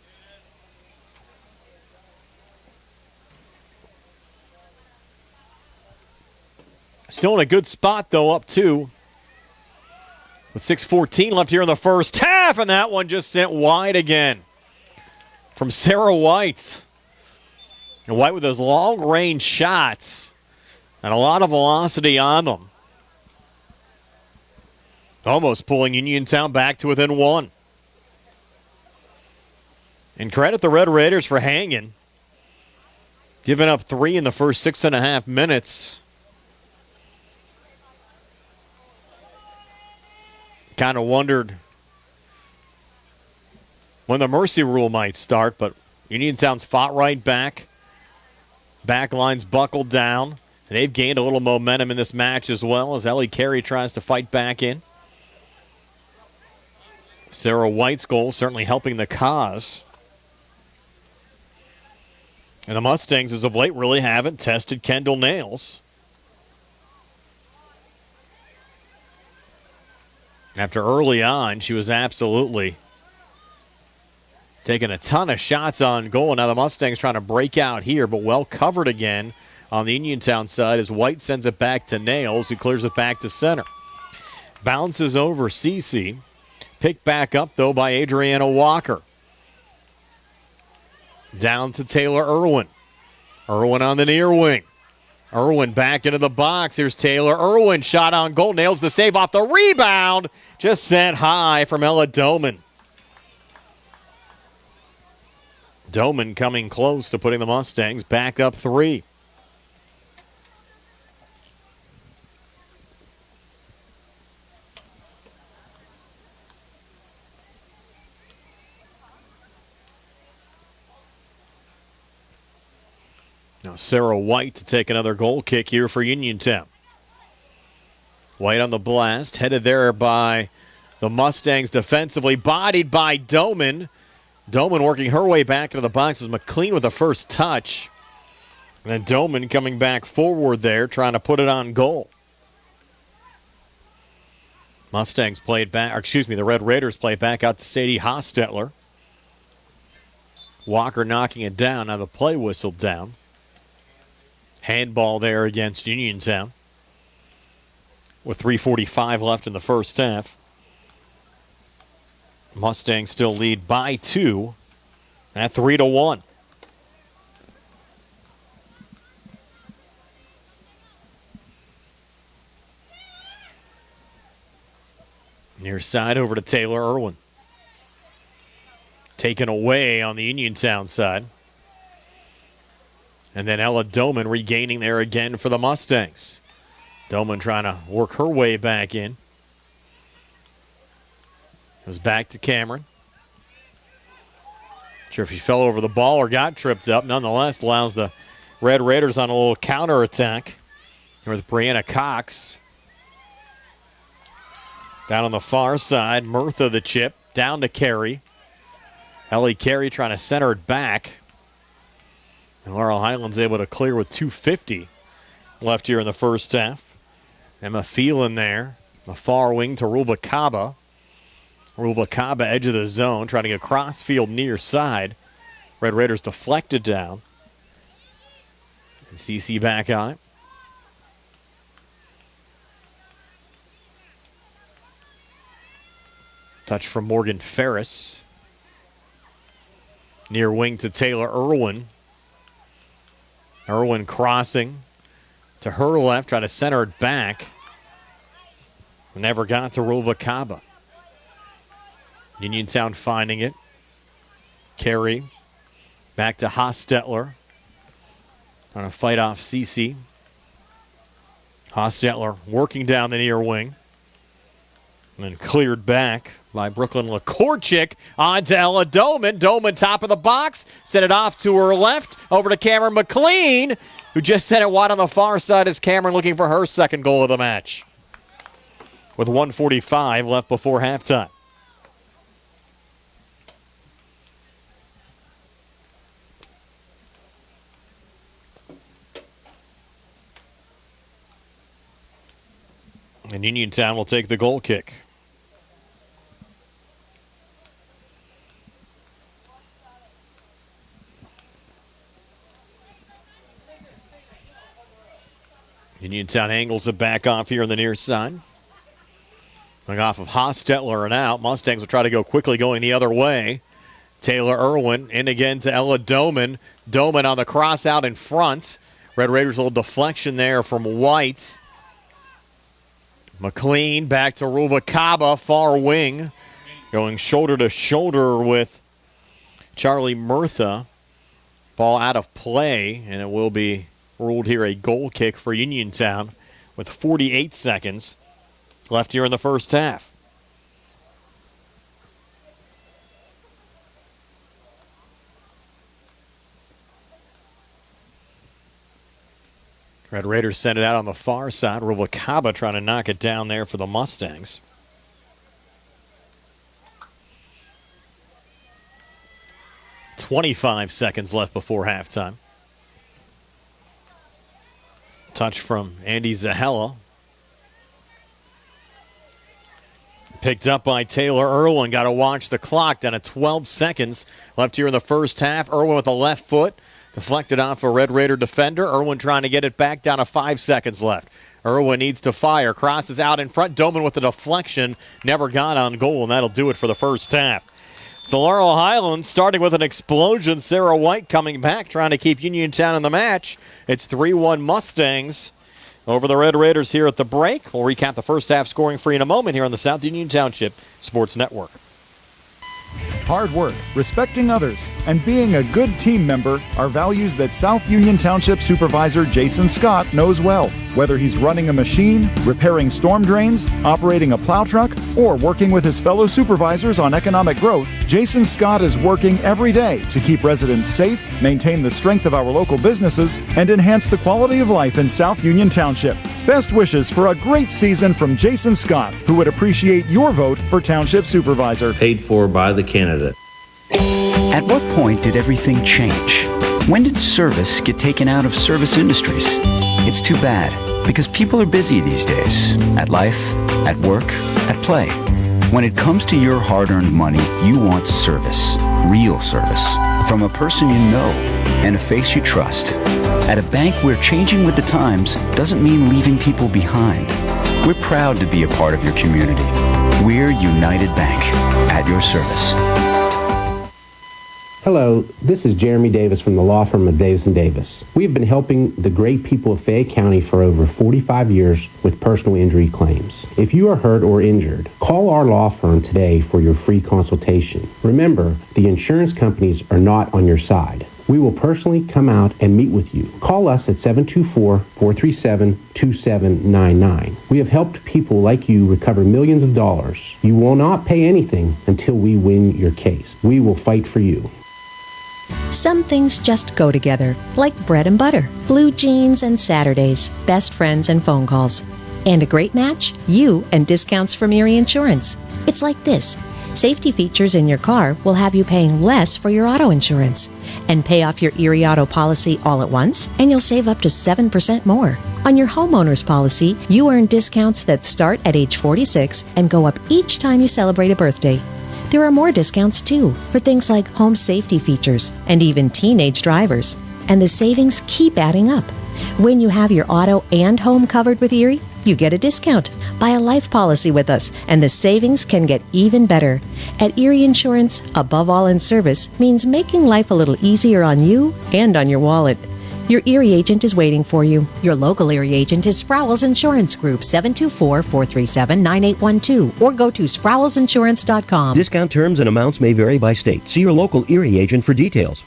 Still in a good spot, though, up 2. With 6:14 left here in the first half, and that one just sent wide again from Sarah White. And White with those long-range shots and a lot of velocity on them. Almost pulling Uniontown back to within 1. And credit the Red Raiders for hanging. Giving up 3 in the first 6.5 minutes. Kind of wondered when the mercy rule might start, but Uniontown's fought right back. Back line's buckled down. And they've gained a little momentum in this match as well as Ellie Carey tries to fight back in. Sarah White's goal certainly helping the cause. And the Mustangs, as of late, really haven't tested Kendall Nails. After early on, she was absolutely taking a ton of shots on goal. Now the Mustangs trying to break out here, but well covered again on the Uniontown side as White sends it back to Nails, who clears it back to center. Bounces over Cece. Picked back up, though, by Adriana Walker. Down to Taylor Irwin. Irwin on the near wing. Irwin back into the box. Here's Taylor Irwin. Shot on goal. Nails the save off the rebound. Just sent high from Ella Doman. Doman coming close to putting the Mustangs back up 3. Now Sarah White to take another goal kick here for Uniontown. White on the blast, headed there by the Mustangs defensively, bodied by Doman. Doman working her way back into the box as McLean with the first touch. And then Doman coming back forward there, trying to put it on goal. Mustangs played back, or excuse me, the Red Raiders played back out to Sadie Hostetler. Walker knocking it down, now the play whistled down. Handball there against Uniontown. With 3:45 left in the first half. Mustangs still lead by 2 at 3-1. Near side over to Taylor Irwin. Taken away on the Uniontown side. And then Ella Doman regaining there again for the Mustangs. Doman trying to work her way back in. Goes back to Cameron. Not sure if he fell over the ball or got tripped up. Nonetheless, allows the Red Raiders on a little counterattack. Here with Brianna Cox. Down on the far side, Murtha the chip. Down to Carey. Ellie Carey trying to center it back. And Laurel Highlands able to clear with 2:50 left here in the first half. Emma Phelan there. The far wing to Rubalcaba. Rubalcaba edge of the zone, trying to get cross field near side. Red Raiders deflected down. And CC back on it. Touch from Morgan Ferris. Near wing to Taylor Irwin. Irwin crossing to her left, trying to center it back. Never got to Rubalcaba. Uniontown finding it. Carey back to Hostetler. Trying to fight off CC. Hostetler working down the near wing. And then cleared back by Brooklyn LaCourchick on to Ella Doman. Doman top of the box. Sent it off to her left. Over to Cameron McLean, who just sent it wide on the far side as Cameron looking for her second goal of the match. With 1:45 left before halftime. And Uniontown will take the goal kick. Uniontown angles it back off here on the near side. Going off of Hostetler and out. Mustangs will try to go quickly going the other way. Taylor Irwin in again to Ella Doman. Doman on the cross out in front. Red Raiders a little deflection there from White. McLean back to Rubalcaba, far wing. Going shoulder to shoulder with Charlie Murtha. Ball out of play, and it will be ruled here a goal kick for Uniontown with 48 seconds left here in the first half. Red Raiders send it out on the far side. Rubalcaba trying to knock it down there for the Mustangs. .25 seconds left before halftime. Touch from Andy Zahella. Picked up by Taylor Irwin. Got to watch the clock. Down to 12 seconds left here in the first half. Irwin with the left foot. Deflected off a Red Raider defender. Irwin trying to get it back. Down to 5 seconds left. Irwin needs to fire. Crosses out in front. Doman with the deflection. Never got on goal, and that'll do it for the first half. So Laurel Highlands starting with an explosion. Sarah White coming back, trying to keep Uniontown in the match. It's 3-1 Mustangs over the Red Raiders here at the break. We'll recap the first half scoring for you in a moment here on the South Union Township Sports Network. Hard work, respecting others, and being a good team member are values that South Union Township Supervisor Jason Scott knows well. Whether he's running a machine, repairing storm drains, operating a plow truck, or working with his fellow supervisors on economic growth, Jason Scott is working every day to keep residents safe, maintain the strength of our local businesses, and enhance the quality of life in South Union Township. Best wishes for a great season from Jason Scott, who would appreciate your vote for Township Supervisor. Paid for by the candidate. At what point did everything change? When did service get taken out of service industries? It's too bad, because people are busy these days. At life, at work, at play. When it comes to your hard-earned money, you want service. Real service. From a person you know and a face you trust. At a bank where changing with the times doesn't mean leaving people behind. We're proud to be a part of your community. We're United Bank, at your service. Hello, this is Jeremy Davis from the law firm of Davis & Davis. We have been helping the great people of Fayette County for over 45 years with personal injury claims. If you are hurt or injured, call our law firm today for your free consultation. Remember, the insurance companies are not on your side. We will personally come out and meet with you. Call us at 724-437-2799. We have helped people like you recover millions of dollars. You will not pay anything until we win your case. We will fight for you. Some things just go together, like bread and butter, blue jeans and Saturdays, best friends and phone calls. And a great match? You and discounts from Erie Insurance. It's like this. Safety features in your car will have you paying less for your auto insurance. And pay off your Erie auto policy all at once, and you'll save up to 7% more. On your homeowner's policy, you earn discounts that start at age 46 and go up each time you celebrate a birthday. There are more discounts, too, for things like home safety features and even teenage drivers. And the savings keep adding up. When you have your auto and home covered with Erie, you get a discount. Buy a life policy with us, and the savings can get even better. At Erie Insurance, above all in service means making life a little easier on you and on your wallet. Your Erie agent is waiting for you. Your local Erie agent is Sprowell's Insurance Group, 724-437-9812, or go to sprowellsinsurance.com. Discount terms and amounts may vary by state. See your local Erie agent for details.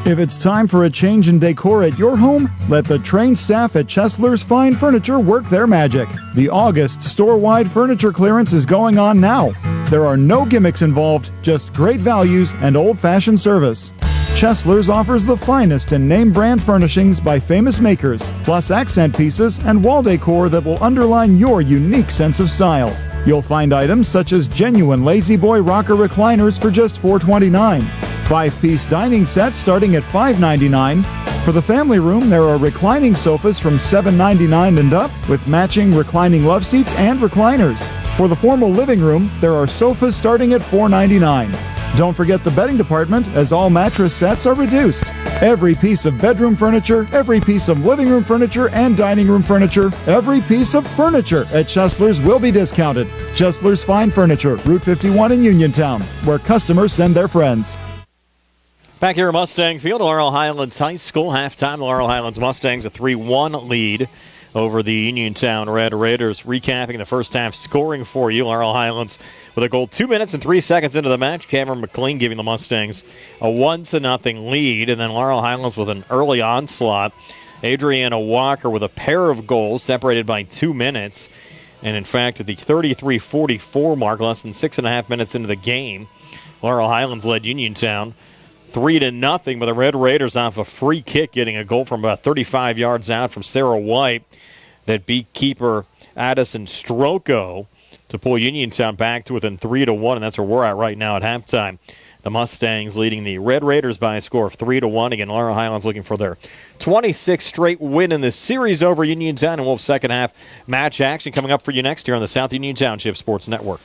If it's time for a change in decor at your home, let the trained staff at Chesler's Fine Furniture work their magic. The August store-wide furniture clearance is going on now. There are no gimmicks involved, just great values and old-fashioned service. Chesler's offers the finest in name-brand furnishings by famous makers, plus accent pieces and wall decor that will underline your unique sense of style. You'll find items such as genuine Lazy Boy rocker recliners for just $4.29, 5-piece dining sets starting at $5.99. For the family room, there are reclining sofas from $7.99 and up, with matching reclining love seats and recliners. For the formal living room, there are sofas starting at $4.99. Don't forget the bedding department, as all mattress sets are reduced. Every piece of bedroom furniture, every piece of living room furniture and dining room furniture, every piece of furniture at Chesler's will be discounted. Chesler's Fine Furniture, Route 51 in Uniontown, where customers send their friends. Back here at Mustang Field, Laurel Highlands High School. Halftime, Laurel Highlands Mustangs a 3-1 lead over the Uniontown Red Raiders. Recapping the first half scoring for you, Laurel Highlands with a goal 2 minutes and 3 seconds into the match. Cameron McLean giving the Mustangs a 1-0 lead. And then Laurel Highlands with an early onslaught. Adriana Walker with a pair of goals separated by 2 minutes. And in fact, at the 33-44 mark, less than 6.5 minutes into the game, Laurel Highlands led Uniontown 3-0, but the Red Raiders off a free kick getting a goal from about 35 yards out from Sarah White that beat keeper Addison Stroko to pull Uniontown back to within 3-1, and that's where we're at right now at halftime. The Mustangs leading the Red Raiders by a score of 3-1. Again, Laurel Highlands looking for their 26th straight win in this series over Uniontown, and we'll have second half match action coming up for you next here on the South Union Township Sports Network.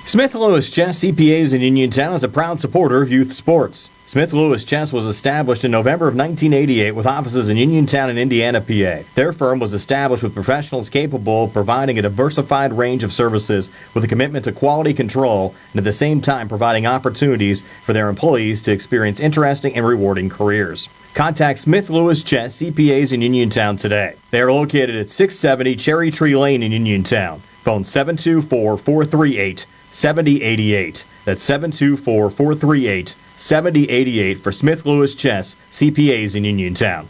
Smith Lewis Chess CPAs in Uniontown is a proud supporter of youth sports. Smith Lewis Chess was established in November of 1988 with offices in Uniontown and Indiana, PA. Their firm was established with professionals capable of providing a diversified range of services with a commitment to quality control and at the same time providing opportunities for their employees to experience interesting and rewarding careers. Contact Smith Lewis Chess CPAs in Uniontown today. They are located at 670 Cherry Tree Lane in Uniontown. Phone 724-438-7088. That's 724-438-7088 for Smith Lewis Chess CPAs in Uniontown.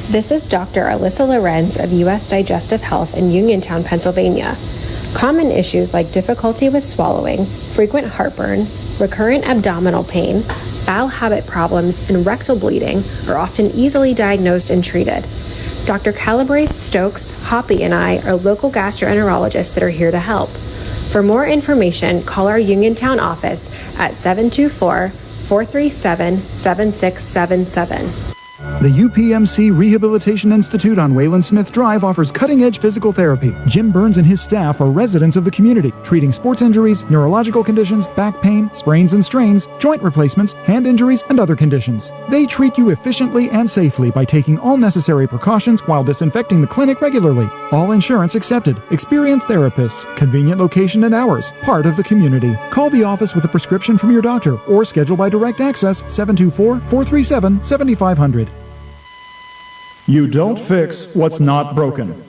This is Dr. Alyssa Lorenz of U.S. Digestive Health in Uniontown, Pennsylvania. Common issues like difficulty with swallowing, frequent heartburn, recurrent abdominal pain, bowel habit problems, and rectal bleeding are often easily diagnosed and treated. Dr. Calabrese, Stokes, Hoppy, and I are local gastroenterologists that are here to help. For more information, call our Uniontown office at 724-437-7677. The UPMC Rehabilitation Institute on Wayland Smith Drive offers cutting-edge physical therapy. Jim Burns and his staff are residents of the community, treating sports injuries, neurological conditions, back pain, sprains and strains, joint replacements, hand injuries, and other conditions. They treat you efficiently and safely by taking all necessary precautions while disinfecting the clinic regularly. All insurance accepted. Experienced therapists. Convenient location and hours. Part of the community. Call the office with a prescription from your doctor or schedule by direct access 724-437-7500. You don't fix what's not broken.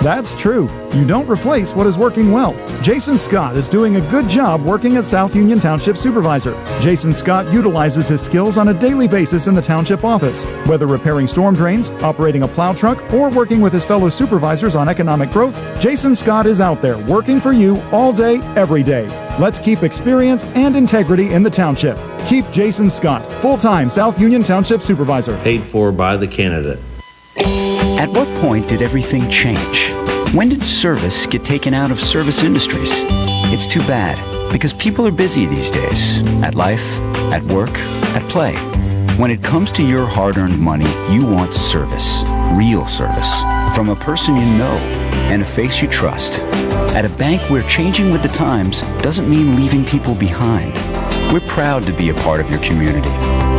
That's true. You don't replace what is working well. Jason Scott is doing a good job working as South Union Township Supervisor. Jason Scott utilizes his skills on a daily basis in the township office. Whether repairing storm drains, operating a plow truck, or working with his fellow supervisors on economic growth, Jason Scott is out there working for you all day, every day. Let's keep experience and integrity in the township. Keep Jason Scott, full-time South Union Township Supervisor. Paid for by the candidate. At what point did everything change? When did service get taken out of service industries? It's too bad, because people are busy these days. At life, at work, at play. When it comes to your hard-earned money, you want service. Real service. From a person you know and a face you trust. At a bank where changing with the times doesn't mean leaving people behind. We're proud to be a part of your community.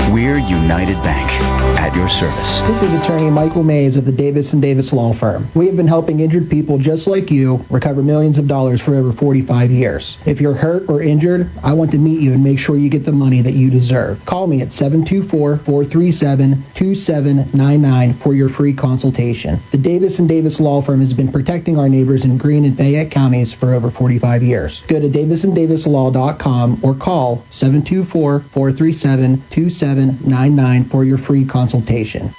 We're United Bank, at your service. This is attorney Michael Mays of the Davis & Davis Law Firm. We have been helping injured people just like you recover millions of dollars for over 45 years. If you're hurt or injured, I want to meet you and make sure you get the money that you deserve. Call me at 724-437-2799 for your free consultation. The Davis & Davis Law Firm has been protecting our neighbors in Greene and Fayette counties for over 45 years. Go to davisanddavislaw.com or call 724-437-2799 for your free consultation.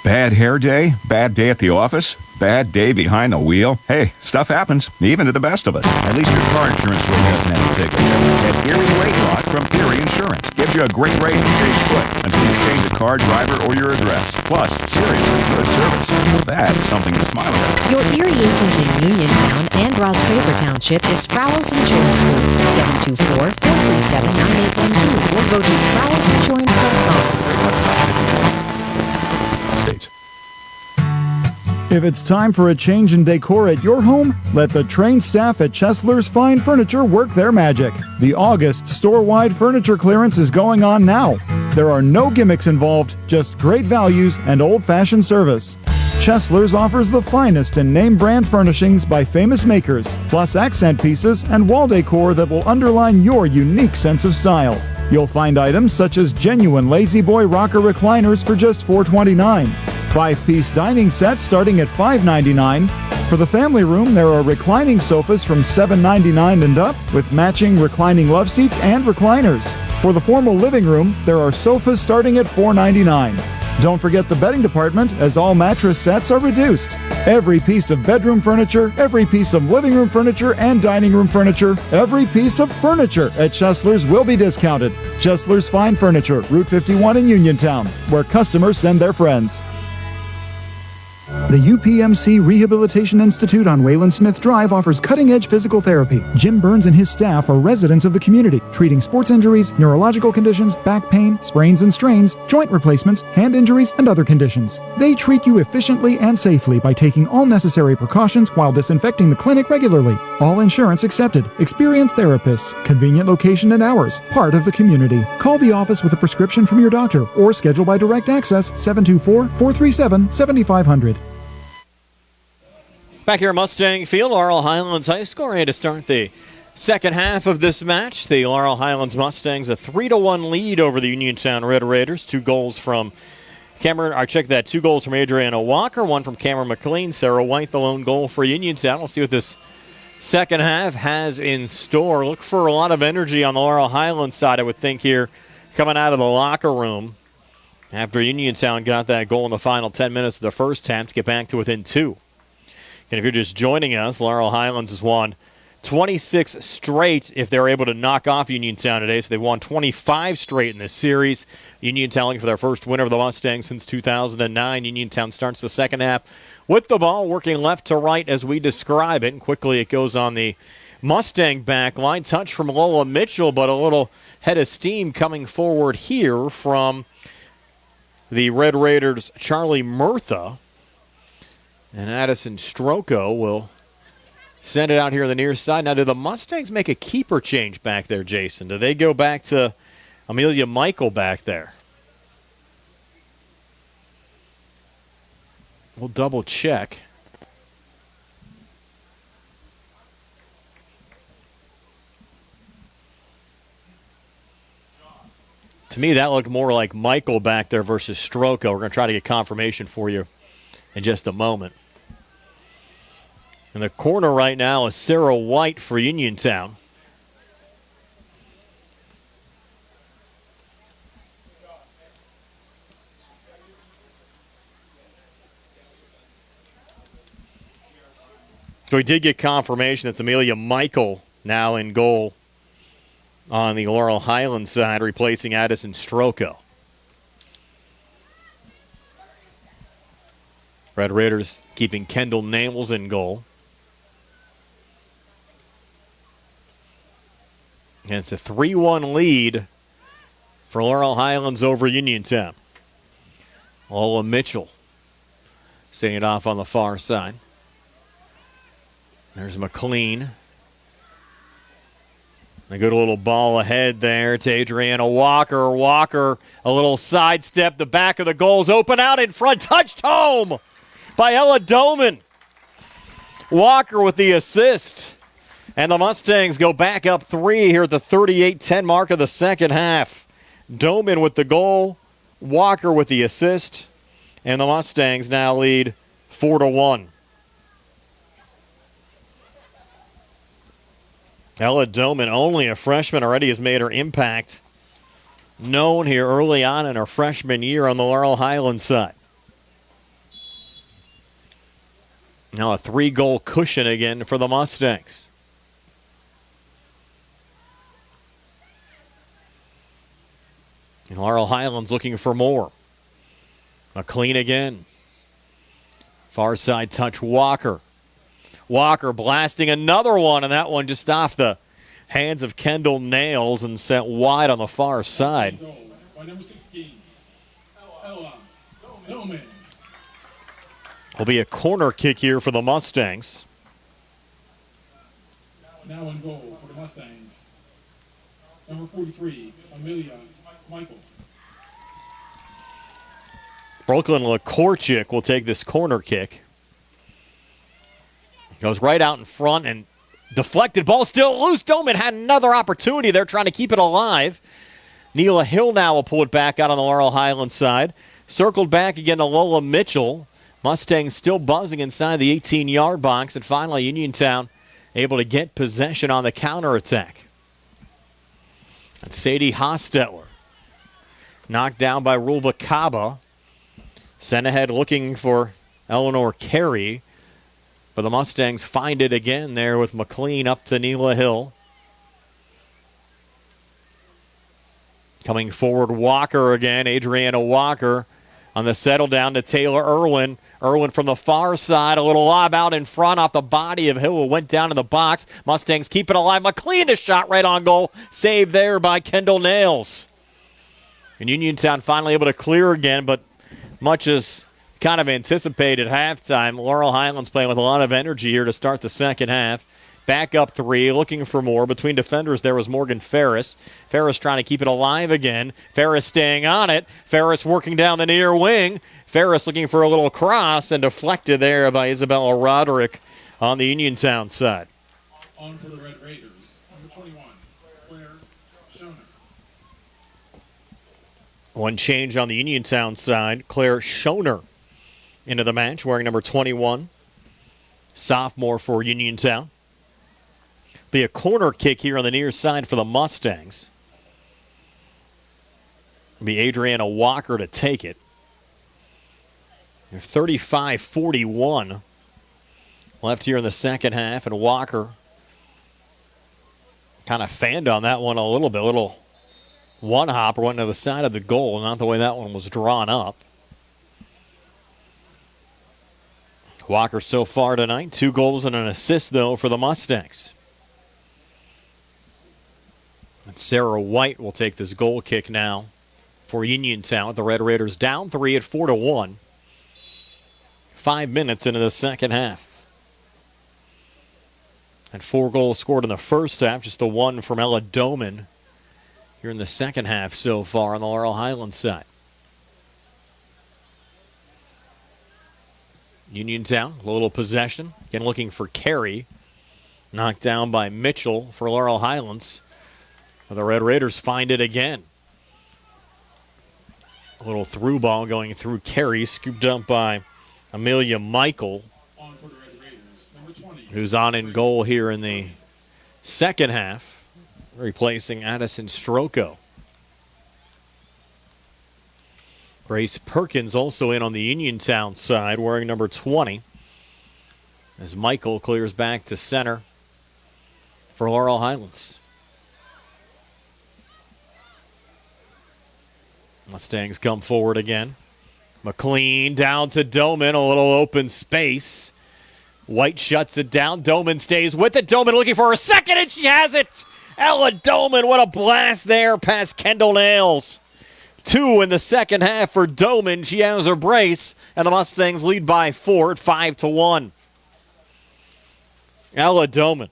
Bad hair day? Bad day at the office? Bad day behind the wheel? Hey, stuff happens, even to the best of us. At least your car insurance really doesn't have to take a hit. Get Erie Rate Lock from Erie Insurance. Gives you a great rate and stays put until you change the car, driver, or your address. Plus, seriously good service. That's something to smile about. Your Erie agent in Uniontown and Ross Draper Township is Sprowls Insurance Group, 724-437-9812, or go to sprowlsinsurance.com. States. If it's time for a change in decor at your home, let the trained staff at Chesler's Fine Furniture work their magic. The August store-wide furniture clearance is going on now. There are no gimmicks involved, just great values and old-fashioned service. Chesler's offers the finest in name-brand furnishings by famous makers, plus accent pieces and wall decor that will underline your unique sense of style. You'll find items such as genuine Lazy Boy rocker recliners for just $4.29, 5-piece dining sets starting at $5.99. For the family room, there are reclining sofas from $7.99 and up, with matching reclining love seats and recliners. For the formal living room, there are sofas starting at $4.99. Don't forget the bedding department, as all mattress sets are reduced. Every piece of bedroom furniture, every piece of living room furniture and dining room furniture, every piece of furniture at Chesler's will be discounted. Chesler's Fine Furniture, Route 51 in Uniontown, where customers send their friends. The UPMC Rehabilitation Institute on Wayland Smith Drive offers cutting-edge physical therapy. Jim Burns and his staff are residents of the community, treating sports injuries, neurological conditions, back pain, sprains and strains, joint replacements, hand injuries, and other conditions. They treat you efficiently and safely by taking all necessary precautions while disinfecting the clinic regularly. All insurance accepted. Experienced therapists. Convenient location and hours. Part of the community. Call the office with a prescription from your doctor or schedule by direct access 724-437-7500. Back here at Mustang Field, Laurel Highlands High School ready to start the second half of this match. The Laurel Highlands Mustangs a 3-1 lead over the Uniontown Red Raiders. 2 goals from Cameron. 2 goals from Adriana Walker, 1 from Cameron McLean. Sarah White, the lone goal for Uniontown. We'll see what this second half has in store. Look for a lot of energy on the Laurel Highlands side, I would think, here coming out of the locker room after Uniontown got that goal in the final 10 minutes of the first half to get back to within 2. And if you're just joining us, Laurel Highlands has won 26 straight if they're able to knock off Uniontown today. So they've won 25 straight in this series. Uniontown looking for their first win over the Mustangs since 2009. Uniontown starts the second half with the ball, working left to right as we describe it. And quickly it goes on the Mustang back line. Touch from Lola Mitchell, but a little head of steam coming forward here from the Red Raiders' Charlie Murtha. And Addison Stroko will send it out here on the near side. Now, do the Mustangs make a keeper change back there, Jason? Do they go back to Amelia Michael back there? We'll double check. To me, that looked more like Michael back there versus Stroko. We're going to try to get confirmation for you in just a moment. In the corner right now is Sarah White for Uniontown. So we did get confirmation that's Amelia Michael now in goal on the Laurel Highlands side, replacing Addison Stroko. Red Raiders keeping Kendall Nails in goal. And it's a 3-1 lead for Laurel Highlands over Uniontown. Lola Mitchell setting it off on the far side. There's McLean. A good little ball ahead there to Adriana Walker. Walker, a little sidestep. The back of the goal's open out in front. Touched home by Ella Doman. Walker with the assist. And the Mustangs go back up 3 here at the 38-10 mark of the second half. Doman with the goal. Walker with the assist. And the Mustangs now lead 4-1. Ella Doman, only a freshman, already has made her impact known here early on in her freshman year on the Laurel Highlands side. Now a 3-goal cushion again for the Mustangs. And Laurel Highlands looking for more. McLean again. Far side touch, Walker. Walker blasting another one, and that one just off the hands of Kendall Nails and sent wide on the far side. Number 16, Ella Doman. Will be a corner kick here for the Mustangs. Now in goal for the Mustangs. Number 43, Amelia Michael. Brooklyn Lakorchik will take this corner kick. Goes right out in front and deflected. Ball still loose. Doman had another opportunity there trying to keep it alive. Neela Hill now will pull it back out on the Laurel Highlands side. Circled back again to Lola Mitchell. Mustangs still buzzing inside the 18-yard box. And finally, Uniontown able to get possession on the counterattack. That's Sadie Hostetler. Knocked down by Rulva Kaba. Sent ahead looking for Eleanor Carey. But the Mustangs find it again there with McLean up to Neela Hill. Coming forward, Walker again. Adriana Walker on the settle down to Taylor Irwin. Irwin from the far side. A little lob out in front off the body of Hill, who went down in the box. Mustangs keep it alive. McLean, a shot right on goal. Saved there by Kendall Nails. And Uniontown finally able to clear again, but much as kind of anticipated halftime. Laurel Highlands playing with a lot of energy here to start the second half. Back up 3, looking for more. Between defenders there was Morgan Ferris. Ferris trying to keep it alive again. Ferris staying on it. Ferris working down the near wing. Ferris looking for a little cross and deflected there by Isabella Roderick on the Uniontown side. On for the Red Raiders, number 21, Claire Schoner. One change on the Uniontown side. Claire Schoner into the match, wearing number 21. Sophomore for Uniontown. Be a corner kick here on the near side for the Mustangs. Be Adriana Walker to take it. 35-41 left here in the second half, and Walker kind of fanned on that one a little bit. A little one-hopper went to the side of the goal, not the way that one was drawn up. Walker so far tonight, 2 goals and an assist, though, for the Mustangs. And Sarah White will take this goal kick now for Uniontown. The Red Raiders down 3 at 4-1. 5 minutes into the second half. And 4 goals scored in the first half, just the one from Ella Doman here in the second half so far on the Laurel Highlands side. Uniontown, a little possession. Again, looking for Carey. Knocked down by Mitchell for Laurel Highlands. The Red Raiders find it again. A little through ball going through Carey, scooped up by Amelia Michael, who's on in goal here in the second half, replacing Addison Stroko. Grace Perkins also in on the Uniontown side, wearing number 20, as Michael clears back to center for Laurel Highlands. Mustangs come forward again. McLean down to Doman, a little open space. White shuts it down. Doman stays with it. Doman looking for her second, and she has it. Ella Doman, what a blast there past Kendall Nails. 2 in the second half for Doman. She has her brace, and the Mustangs lead by 4 at 5-1. Ella Doman,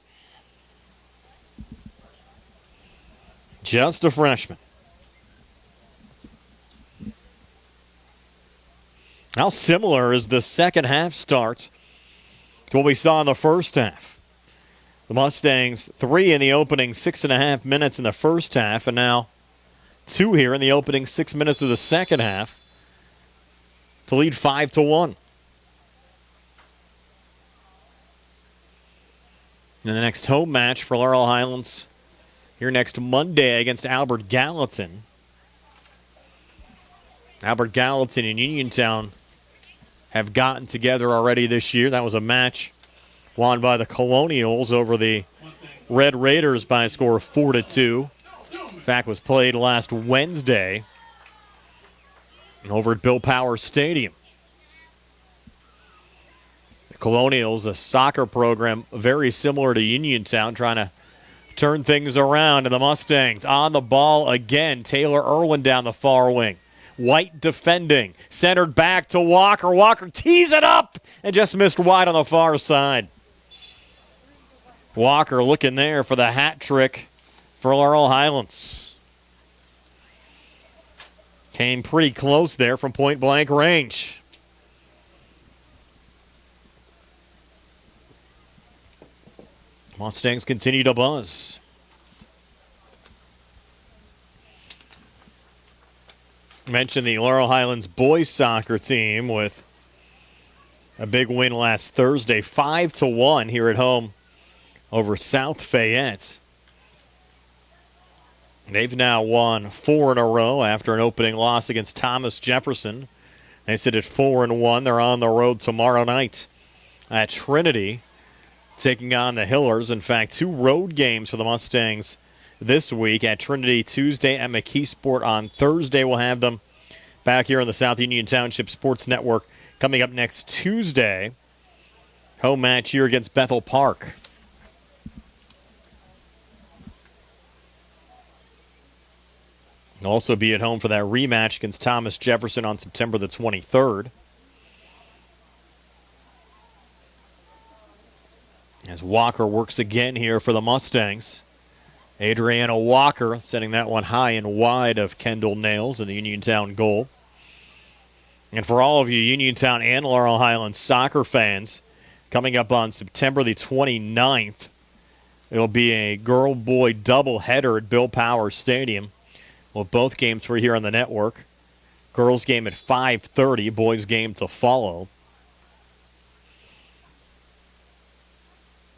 just a freshman. How similar is the second half start to what we saw in the first half? The Mustangs 3 in the opening 6.5 minutes in the first half, and now 2 here in the opening 6 minutes of the second half to lead 5-1. And the next home match for Laurel Highlands here next Monday against Albert Gallatin. Albert Gallatin and Uniontown have gotten together already this year. That was a match won by the Colonials over the Red Raiders by a score of 4-2. In fact, was played last Wednesday over at Bill Power Stadium. The Colonials, a soccer program very similar to Uniontown, trying to turn things around. And the Mustangs on the ball again. Taylor Irwin down the far wing. White defending. Centered back to Walker. Walker tees it up and just missed wide on the far side. Walker looking there for the hat trick for Laurel Highlands. Came pretty close there from point blank range. Mustangs continue to buzz. Mentioned the Laurel Highlands boys soccer team with a big win last Thursday, 5-1 here at home over South Fayette. They've now won 4 in a row after an opening loss against Thomas Jefferson. They sit at 4-1. They're on the road tomorrow night at Trinity, taking on the Hillers. In fact, 2 road games for the Mustangs this week at Trinity Tuesday and McKeesport on Thursday. We'll have them back here on the South Union Township Sports Network coming up next Tuesday. Home match here against Bethel Park. They'll also be at home for that rematch against Thomas Jefferson on September the 23rd. As Walker works again here for the Mustangs. Adriana Walker setting that one high and wide of Kendall Nails in the Uniontown goal. And for all of you Uniontown and Laurel Highlands soccer fans, coming up on September the 29th, it'll be a girl-boy doubleheader at Bill Power Stadium. Well, both games were here on the network. Girls game at 5:30, boys game to follow.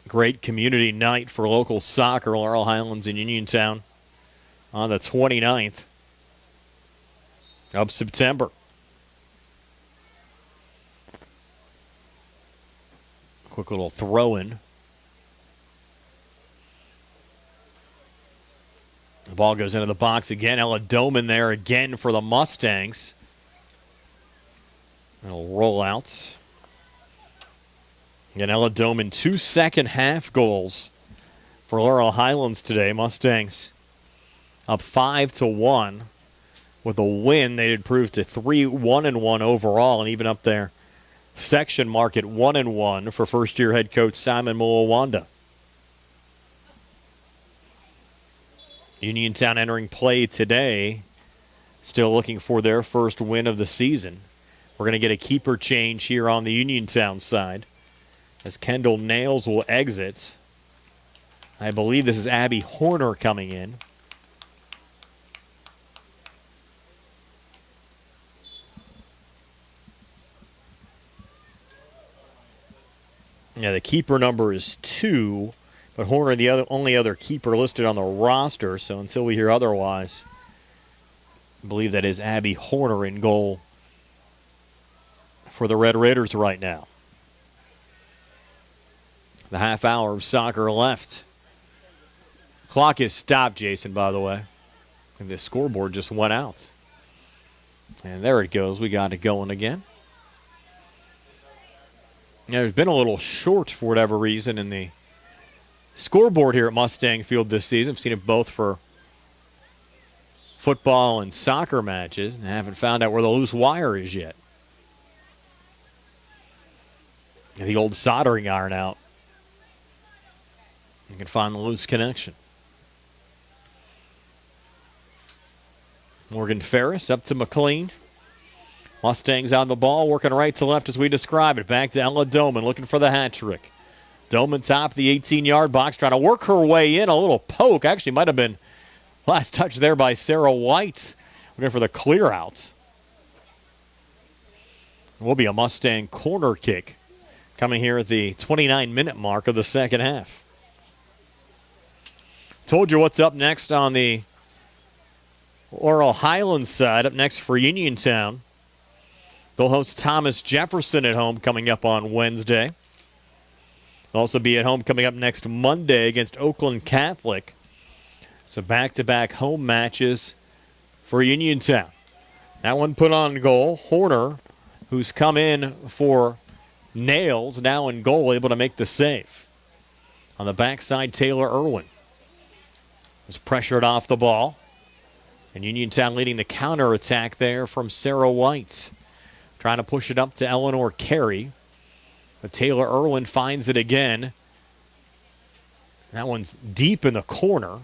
Great community night for local soccer, Laurel Highlands and Uniontown on the 29th of September. Quick little throw-in. The ball goes into the box again. Ella Doman there again for the Mustangs. It'll roll out. And Ella Doman, 2 second-half goals for Laurel Highlands today. Mustangs up 5-1 with a win, they'd improve to 3-1-1 overall, and even up their section mark at 1-1 for first-year head coach Simon Mulawanda. Uniontown entering play today, still looking for their first win of the season. We're going to get a keeper change here on the Uniontown side as Kendall Nails will exit. I believe this is Abby Horner coming in. Yeah, the keeper number is 2, but Horner the only other keeper listed on the roster, so until we hear otherwise, I believe that is Abby Horner in goal for the Red Raiders right now. The half hour of soccer left. Clock is stopped, Jason, by the way. And the scoreboard just went out. And there it goes. We got it going again. Yeah, there's been a little short for whatever reason in the scoreboard here at Mustang Field this season. I've seen it both for football and soccer matches, and I haven't found out where the loose wire is yet. Get the old soldering iron out. You can find the loose connection. Morgan Ferris up to McLean. Mustangs on the ball, working right to left as we describe it. Back to Ella Doman, looking for the hat trick. Doman top of the 18-yard box, trying to work her way in. A little poke. Actually, might have been last touch there by Sarah White. Looking for the clear out. It will be a Mustang corner kick coming here at the 29-minute mark of the second half. Told you what's up next on the Laurel Highlands side. Up next for Uniontown. They'll host Thomas Jefferson at home coming up on Wednesday. They'll also be at home coming up next Monday against Oakland Catholic. So back-to-back home matches for Uniontown. That one put on goal. Horner, who's come in for Nails, now in goal, able to make the save. On the backside, Taylor Irwin was pressured off the ball. And Uniontown leading the counterattack there from Sarah White. Trying to push it up to Eleanor Carey. But Taylor Irwin finds it again. That one's deep in the corner.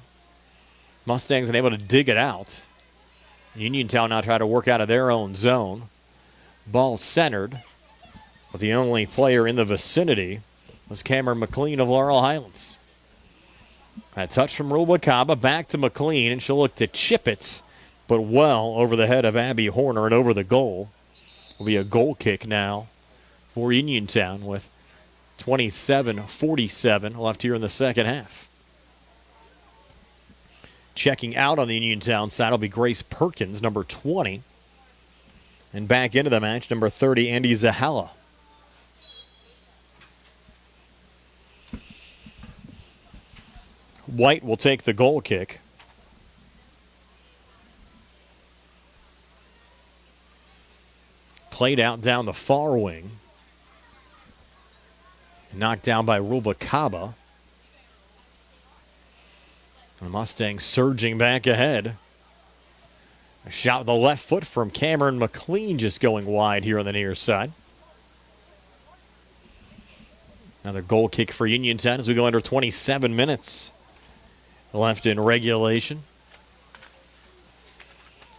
Mustangs unable to dig it out. Uniontown now try to work out of their own zone. Ball centered. But the only player in the vicinity was Cameron McLean of Laurel Highlands. A touch from Rubalcaba back to McLean, and she'll look to chip it, but well over the head of Abby Horner and over the goal. Will be a goal kick now for Uniontown with 27:47 left here in the second half. Checking out on the Uniontown side will be Grace Perkins, number 20. And back into the match, number 30, Andy Zahala. White will take the goal kick. Played out down the far wing. Knocked down by Rubalcaba. The Mustangs surging back ahead. A shot with the left foot from Cameron McLean just going wide here on the near side. Another goal kick for Uniontown as we go under 27 minutes left in regulation.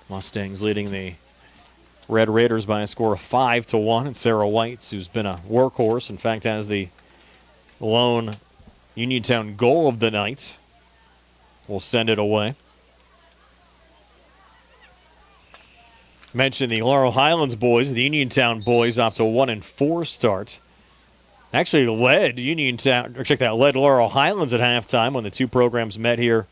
Mustangs leading the Red Raiders by a score of 5-1. And Sarah White, who's been a workhorse, in fact has the lone Uniontown goal of the night, will send it away. Mentioned the Laurel Highlands boys, the Uniontown boys off to a 1-4 start. Actually led led Laurel Highlands at halftime when the two programs met here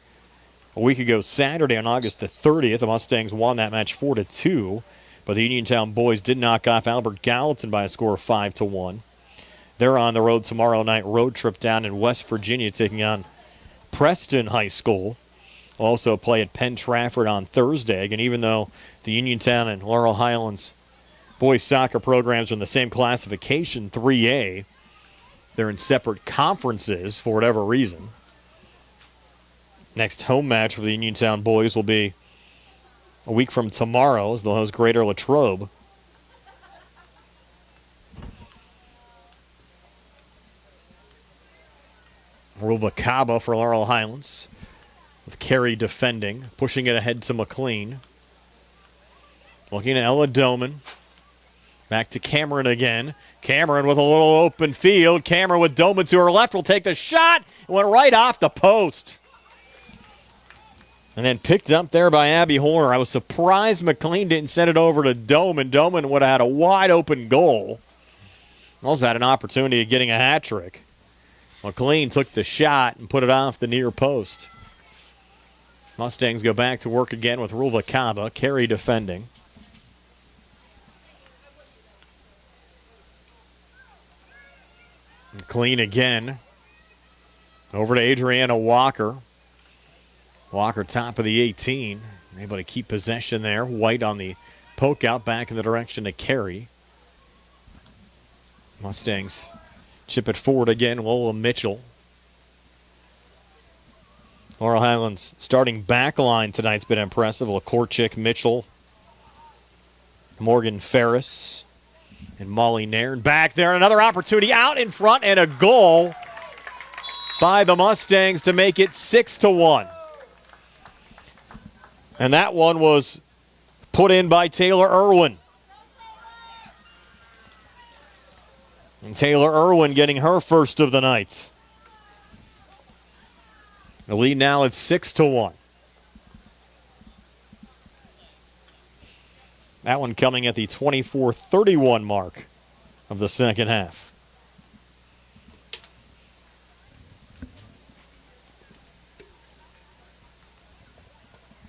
a week ago Saturday on August the 30th. The Mustangs won that match 4-2, but the Uniontown boys did knock off Albert Gallatin by a score of 5-1. They're on the road tomorrow night, road trip down in West Virginia, taking on Preston High School. Will also play at Penn Trafford on Thursday. And even though the Uniontown and Laurel Highlands boys soccer programs are in the same classification, 3A, they're in separate conferences for whatever reason. Next home match for the Uniontown boys will be A week from tomorrow as they'll host Greater Latrobe. Ruvalcaba for Laurel Highlands, with Carey defending, pushing it ahead to McLean. Looking at Ella Doman. Back to Cameron again. Cameron with a little open field. Cameron with Doman to her left will take the shot. It went right off the post. And then picked up there by Abby Horner. I was surprised McLean didn't send it over to Doman. Doman would have had a wide open goal. Also had an opportunity of getting a hat trick. McLean took the shot and put it off the near post. Mustangs go back to work again with Ruvalcaba. Carey defending. McLean again. Over to Adriana Walker. Walker top of the 18. Able to keep possession there. White on the poke out back in the direction of Carey. Mustangs chip it forward again. Lola Mitchell. Laurel Highlands starting back line tonight's been impressive. LaCourchick, Mitchell, Morgan Ferris, and Molly Nairn. Back there, another opportunity out in front and a goal by the Mustangs to make it 6-1. And that one was put in by Taylor Irwin. And Taylor Irwin getting her first of the night. The lead now at 6-1. That one coming at the 24-31 mark of the second half.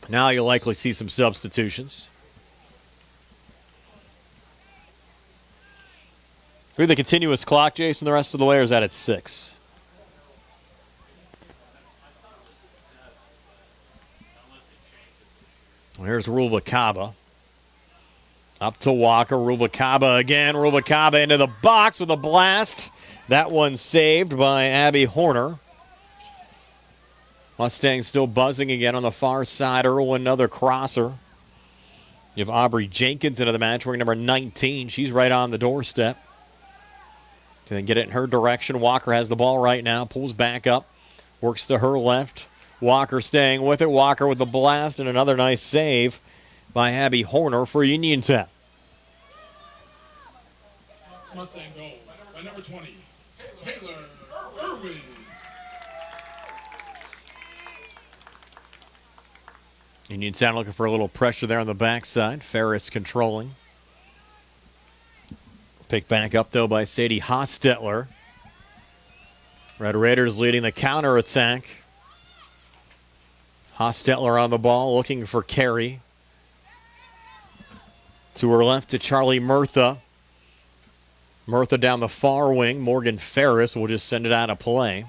Now you'll likely see some substitutions. With the continuous clock, Jason, the rest of the way, or is that at 6? Well, here's Ruvalcaba. Up to Walker. Ruvalcaba again. Ruvalcaba into the box with a blast. That one saved by Abby Horner. Mustangs still buzzing again on the far side. Irwin, another crosser. You have Aubrey Jenkins into the match, wearing number 19. She's right on the doorstep. Can then get it in her direction. Walker has the ball right now. Pulls back up. Works to her left. Walker staying with it. Walker with the blast and another nice save by Abby Horner for Uniontown. Mustang goal by number 20, Taylor Irwin. Uniontown looking for a little pressure there on the backside. Ferris controlling. Picked back up, though, by Sadie Hostetler. Red Raiders leading the counterattack. Hostetler on the ball, looking for Carey. To her left to Charlie Murtha. Murtha down the far wing. Morgan Ferris will just send it out of play.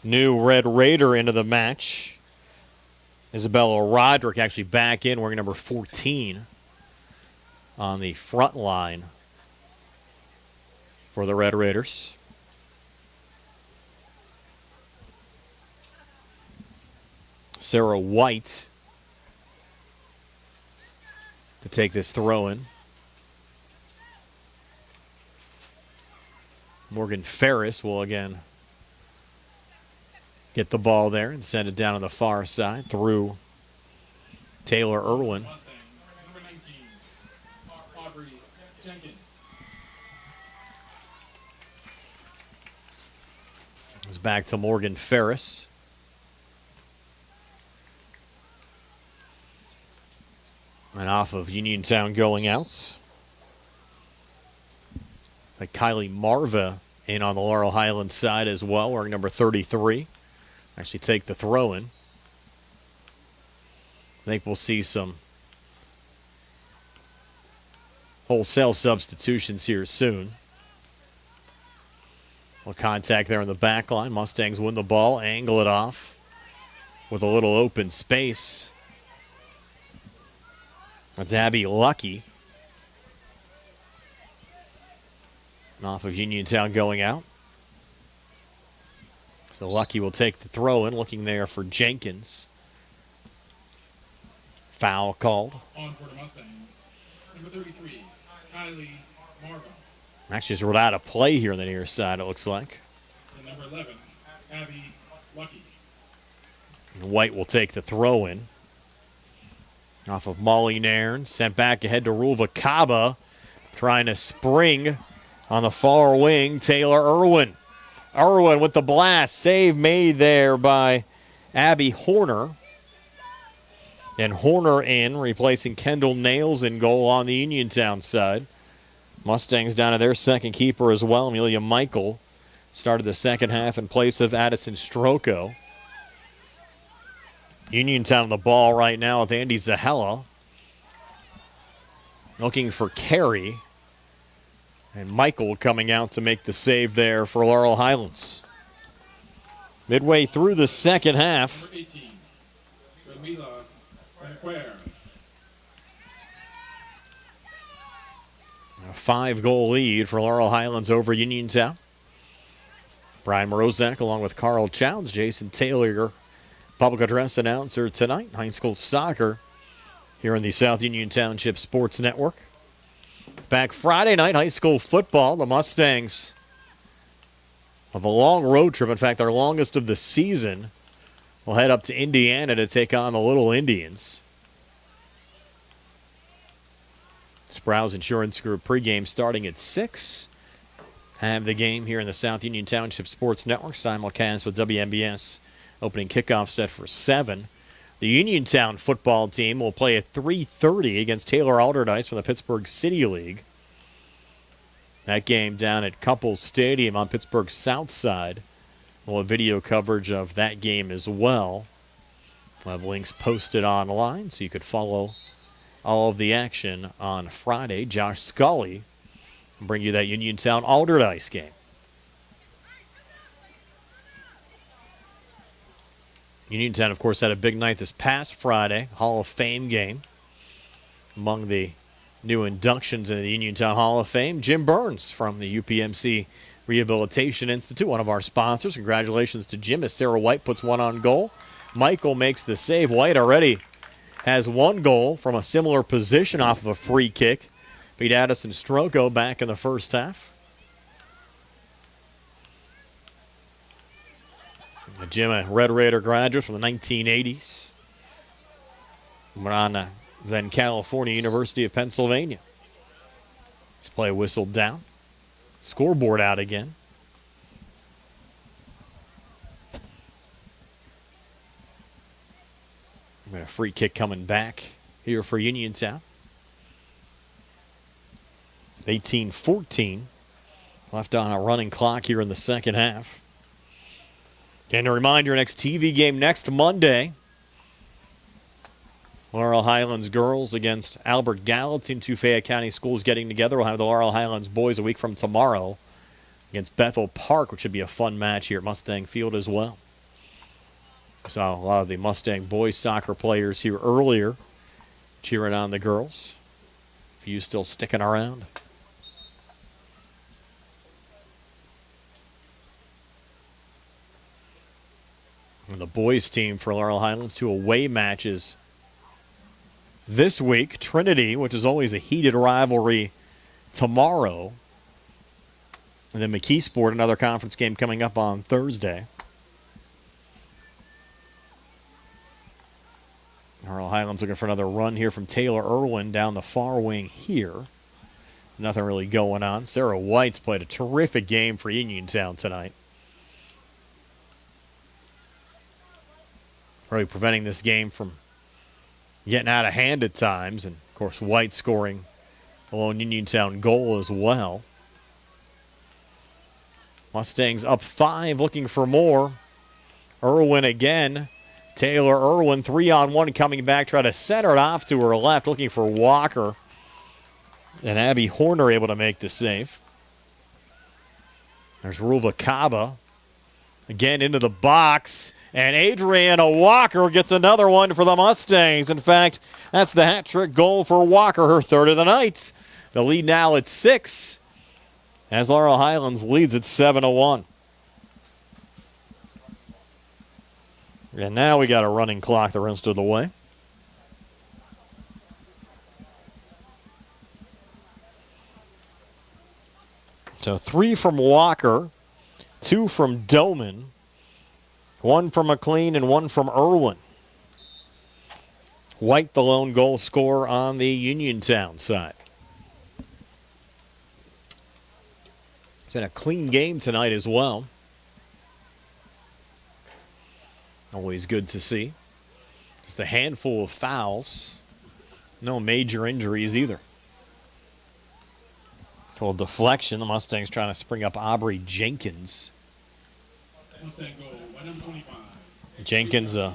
New Red Raider into the match. Isabella Roderick actually back in, wearing number 14 on the front line for the Red Raiders. Sarah White to take this throw in. Morgan Ferris will again get the ball there and send it down on the far side through Taylor Irwin. Mustang, number 19, Aubrey Jenkins. It's back to Morgan Ferris. And off of Uniontown going outs. Like Kylie Marva in on the Laurel Highlands side as well, wearing number 33. Actually take the throw in. I think we'll see some wholesale substitutions here soon. Well, contact there on the back line. Mustangs win the ball, angle it off with a little open space. That's Abby Lucky. off of Uniontown going out. So Lucky will take the throw in, looking there for Jenkins. Foul called. On for the Mustangs. Number 33, Kylie Marva. Actually, just ruled out of play here on the near side, it looks like. And number 11, Abby Lucky. And White will take the throw in. Off of Molly Nairn, sent back ahead to Ruvalcaba. Trying to spring on the far wing, Taylor Irwin. Irwin with the blast. Save made there by Abby Horner. And Horner in, replacing Kendall Nails in goal on the Uniontown side. Mustangs down to their second keeper as well. Amelia Michael started the second half in place of Addison Stroko. Uniontown on the ball right now with Andy Zahella. Looking for Carey. And Michael coming out to make the save there for Laurel Highlands. Midway through the second half. Number 18, Ramila Franquer. A 5-goal lead for Laurel Highlands over Uniontown. Brian Morozak along with Carl Childs, Jason Taylor, public address announcer tonight. High school soccer here in the South Union Township Sports Network. Back Friday night, high school football. The Mustangs have a long road trip. In fact, their longest of the season. Will head up to Indiana to take on the Little Indians. Sprouse Insurance Group pregame starting at 6. Have the game here in the South Union Township Sports Network. Simulcast with WMBS. Opening kickoff set for 7. The Uniontown football team will play at 3:30 against Taylor Alderdice from the Pittsburgh City League. That game down at Couples Stadium on Pittsburgh's south side. We'll have video coverage of that game as well. We'll have links posted online so you could follow all of the action on Friday. Josh Scully will bring you that Uniontown Alderdice game. Uniontown, of course, had a big night this past Friday, Hall of Fame game. Among the new inductions in the Uniontown Hall of Fame, Jim Burns from the UPMC Rehabilitation Institute, one of our sponsors. Congratulations to Jim as Sarah White puts one on goal. Michael makes the save. White already has 1 goal from a similar position off of a free kick. Beat Addison Stroko back in the first half. Jim, a Red Raider graduate from the 1980s. Went on to then California University of Pennsylvania. His play whistled down. Scoreboard out again. A free kick coming back here for Uniontown. 18-14. Left on a running clock here in the second half. And a reminder, next TV game next Monday. Laurel Highlands girls against Albert Gallatin. 2 Fayette County schools getting together. We'll have the Laurel Highlands boys a week from tomorrow against Bethel Park, which should be a fun match here at Mustang Field as well. Saw a lot of the Mustang boys soccer players here earlier cheering on the girls. A few still sticking around. And the boys team for Laurel Highlands, 2 away matches this week. Trinity, which is always a heated rivalry, tomorrow. And then McKeesport, another conference game coming up on Thursday. Laurel Highlands looking for another run here from Taylor Irwin down the far wing here. Nothing really going on. Sarah White's played a terrific game for Uniontown tonight. Really preventing this game from getting out of hand at times. And, of course, White scoring a lone Uniontown goal as well. Mustangs up 5, looking for more. Irwin again. Taylor Irwin, 3-on-1 coming back. Try to center it off to her left, looking for Walker. And Abby Horner able to make the save. There's Ruvalcaba. Again into the box. And Adriana Walker gets another one for the Mustangs. In fact, that's the hat trick goal for Walker, her 3rd of the night. The lead now at 6. as Laurel Highlands leads at 7-1. And now we got a running clock the rest of the way. So 3 from Walker, 2 from Doman, 1 from McLean, and 1 from Irwin. White, the lone goal scorer on the Uniontown side. It's been a clean game tonight as well. Always good to see. Just a handful of fouls. No major injuries either. Little deflection. The Mustangs trying to spring up Aubrey Jenkins. Mustang goal by number 25. Jenkins, a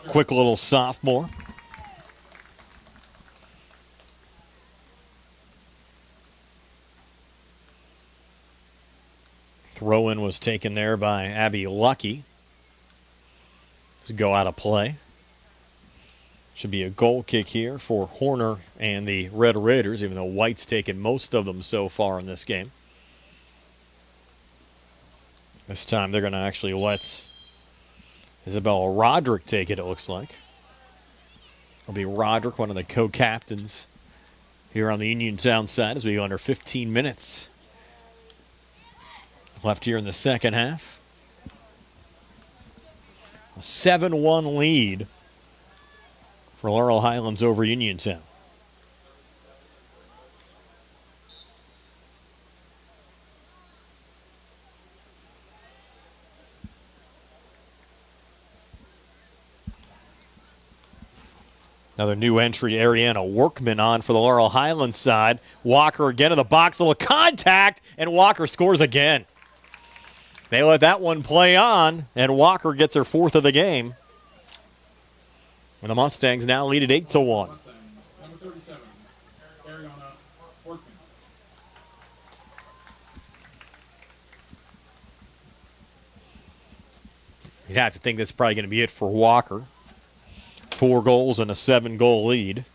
quick little sophomore. Throw-in was taken there by Abby Lucky. To go out of play. Should be a goal kick here for Horner and the Red Raiders, even though White's taken most of them so far in this game. This time they're going to actually let Isabella Roderick take it, it looks like. It'll be Roderick, one of the co-captains here on the Uniontown side as we go under 15 minutes left here in the second half. A 7-1 lead for Laurel Highlands over Uniontown. Another new entry, Ariana Workman on for the Laurel Highlands side. Walker again in the box, a little contact, and Walker scores again. They let that one play on, and Walker gets her 4th of the game. And the Mustangs now lead at 8-1. Mustangs, number 37, Ariana Workman. You'd have to think that's probably going to be it for Walker. 4 goals and a 7-goal lead.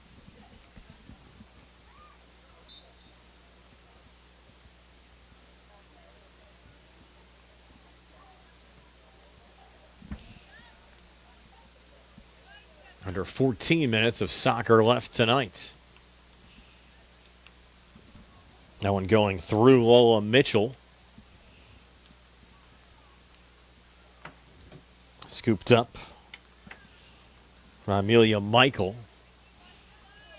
Under 14 minutes of soccer left tonight. That one going through Lola Mitchell. Scooped up by Amelia Michael.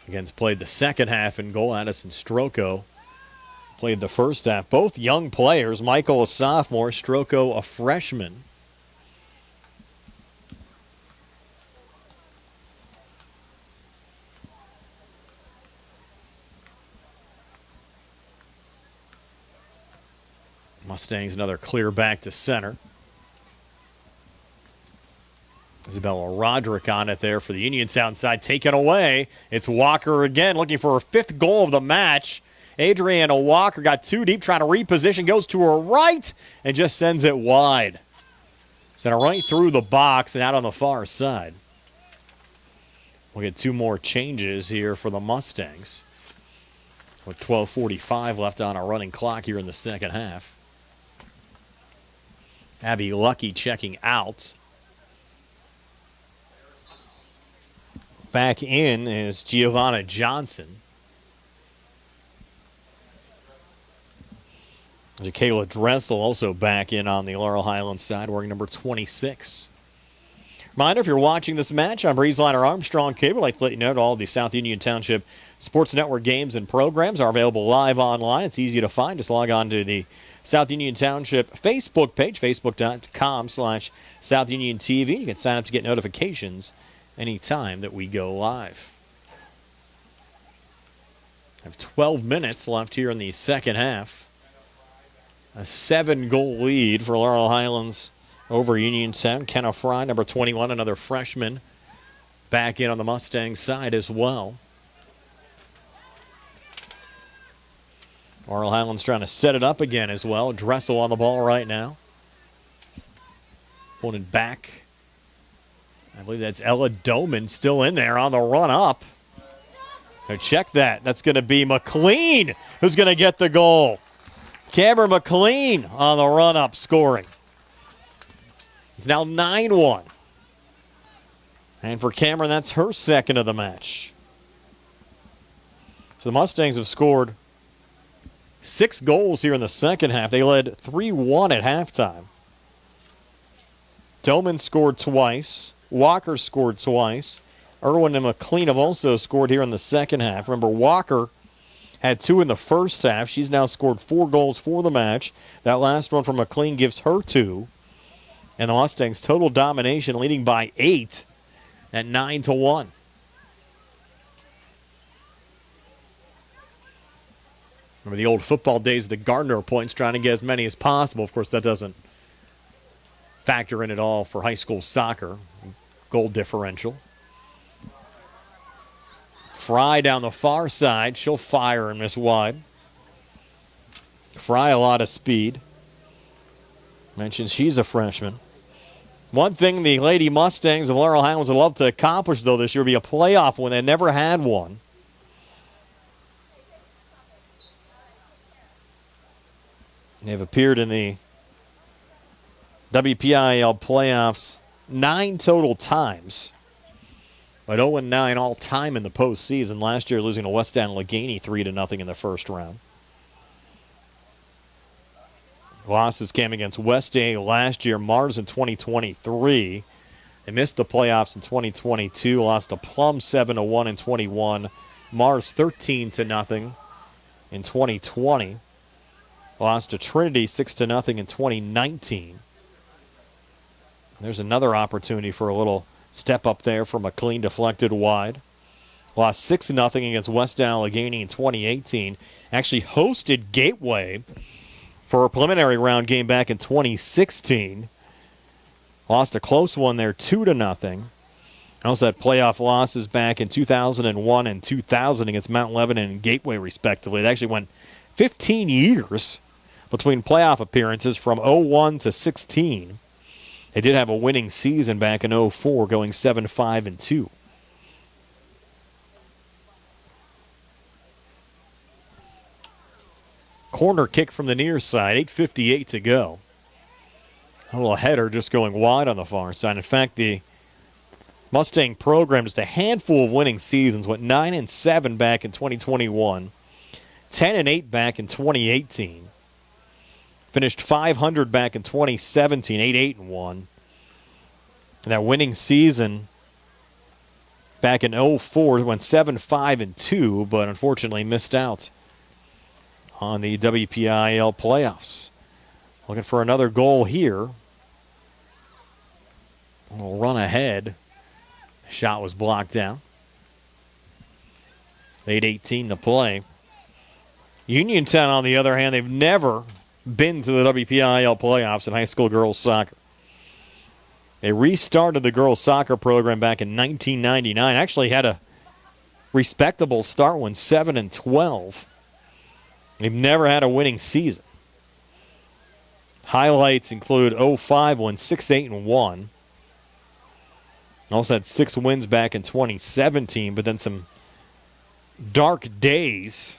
Against played the second half in goal. Addison Stroko played the first half. Both young players. Michael a sophomore, Stroko a freshman. Mustangs another clear back to center. Isabella Roderick on it there for the Uniontown side. Taken away. It's Walker again looking for her 5th goal of the match. Adriana Walker got too deep trying to reposition. Goes to her right and just sends it wide. Sent it right through the box and out on the far side. We'll get 2 more changes here for the Mustangs. With 12:45 left on a running clock here in the second half. Abby Lucky checking out. Back in is Giovanna Johnson. Kayla Dressel also back in on the Laurel Highlands side, wearing number 26. Reminder, if you're watching this match on Breezeliner Armstrong Cable, I'd like to let you know that all of the South Union Township Sports Network games and programs are available live online. It's easy to find. Just log on to the South Union Township Facebook page, facebook.com/South Union TV. You can sign up to get notifications anytime that we go live. I have 12 minutes left here in the second half. A 7-goal lead for Laurel Highlands over Uniontown. Kenna Fry, number 21, another freshman, back in on the Mustang side as well. Laurel Highlands trying to set it up again as well. Dressel on the ball right now. Pulling it back. I believe that's Ella Doman still in there on the run up. Now check that. That's going to be McLean who's going to get the goal. Cameron McLean on the run-up scoring. It's now 9-1. And for Cameron, that's her second of the match. So the Mustangs have scored 6 goals here in the second half. They led 3-1 at halftime. Doman scored twice. Walker scored twice. Irwin and McLean have also scored here in the second half. Remember, Walker had 2 in the first half. She's now scored 4 goals for the match. That last one from McLean gives her 2. And the Mustangs total domination, leading by 8 at 9-1. Remember the old football days of the Gardner points, trying to get as many as possible. Of course, that doesn't factor in at all for high school soccer. Goal differential. Fry down the far side. She'll fire and miss wide. Fry, a lot of speed. Mentioned she's a freshman. One thing the Lady Mustangs of Laurel Highlands would love to accomplish, though, this year would be a playoff when they never had one. They've appeared in the WPIAL playoffs 9 total times, but 0-9 all time in the postseason. Last year, losing to West Allegheny 3-0 in the first round. Losses came against West A last year, Mars in 2023. They missed the playoffs in 2022. Lost to Plum 7-1 in 21. Mars 13-0 in 2020. Lost to Trinity 6-0 in 2019. There's another opportunity for a little step up there from a clean deflected wide. Lost 6-0 against West Allegheny in 2018. Actually hosted Gateway for a preliminary round game back in 2016. Lost a close one there 2-0. Also had playoff losses back in 2001 and 2000 against Mount Lebanon and Gateway respectively. It actually went 15 years between playoff appearances from 01 to 16. They did have a winning season back in 04, going 7-5-2. Corner kick from the near side, 8:58 to go. A little header just going wide on the far side. In fact, the Mustang program, just a handful of winning seasons, went 9-7 back in 2021, 10-8 back in 2018. Finished 500 back in 2017, 8-8-1. And that winning season back in 04 went 7-5-2, but unfortunately missed out on the WPIAL playoffs. Looking for another goal here. A little run ahead. Shot was blocked down. 8:18 to play. Uniontown, on the other hand, they've never been to the WPIAL playoffs in high school girls soccer. They restarted the girls soccer program back in 1999. Actually had a respectable start, went 7-12. They've never had a winning season. Highlights include 05 won 6-8-1. Also had 6 wins back in 2017, but then some dark days.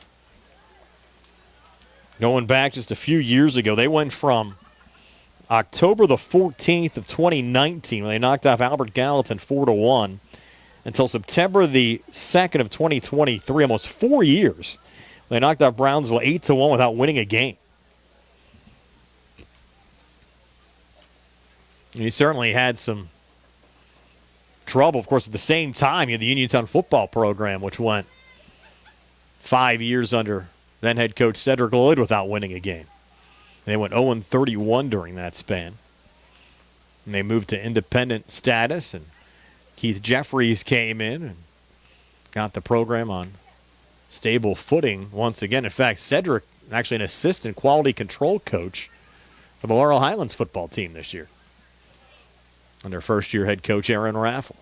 Going back just a few years ago, they went from October the 14th of 2019, when they knocked off Albert Gallatin 4-1, until September the 2nd of 2023, almost 4 years. They knocked out Brownsville 8-1 without winning a game. And he certainly had some trouble. Of course, at the same time, you had the Uniontown football program, which went 5 years under then head coach Cedric Lloyd without winning a game. They went 0-31 during that span. And they moved to independent status, and Keith Jeffries came in and got the program on stable footing once again. In fact, Cedric, actually an assistant quality control coach for the Laurel Highlands football team this year, under first-year head coach Aaron Raffle.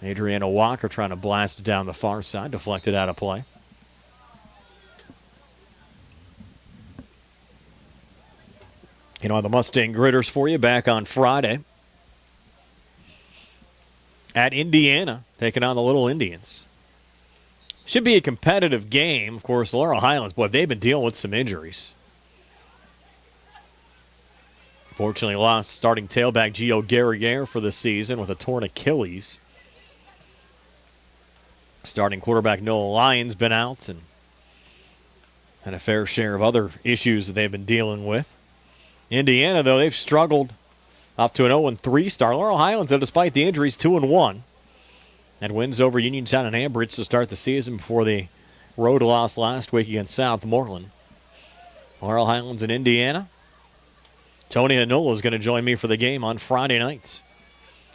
Adriana Walker trying to blast it down the far side, deflected out of play. You know, the Mustang Gritters for you back on Friday at Indiana, taking on the Little Indians. Should be a competitive game. Of course, Laurel Highlands, boy, they've been dealing with some injuries. Fortunately, lost starting tailback Gio Guerriere for the season with a torn Achilles. Starting quarterback Noah Lyons been out and had a fair share of other issues that they've been dealing with. Indiana, though, they've struggled off to an 0-3 start. Laurel Highlands, though, despite the injuries, 2-1. And wins over Uniontown and Ambridge to start the season before the road loss last week against Southmoreland. Laurel Highlands in Indiana. Tony Anola is going to join me for the game on Friday night.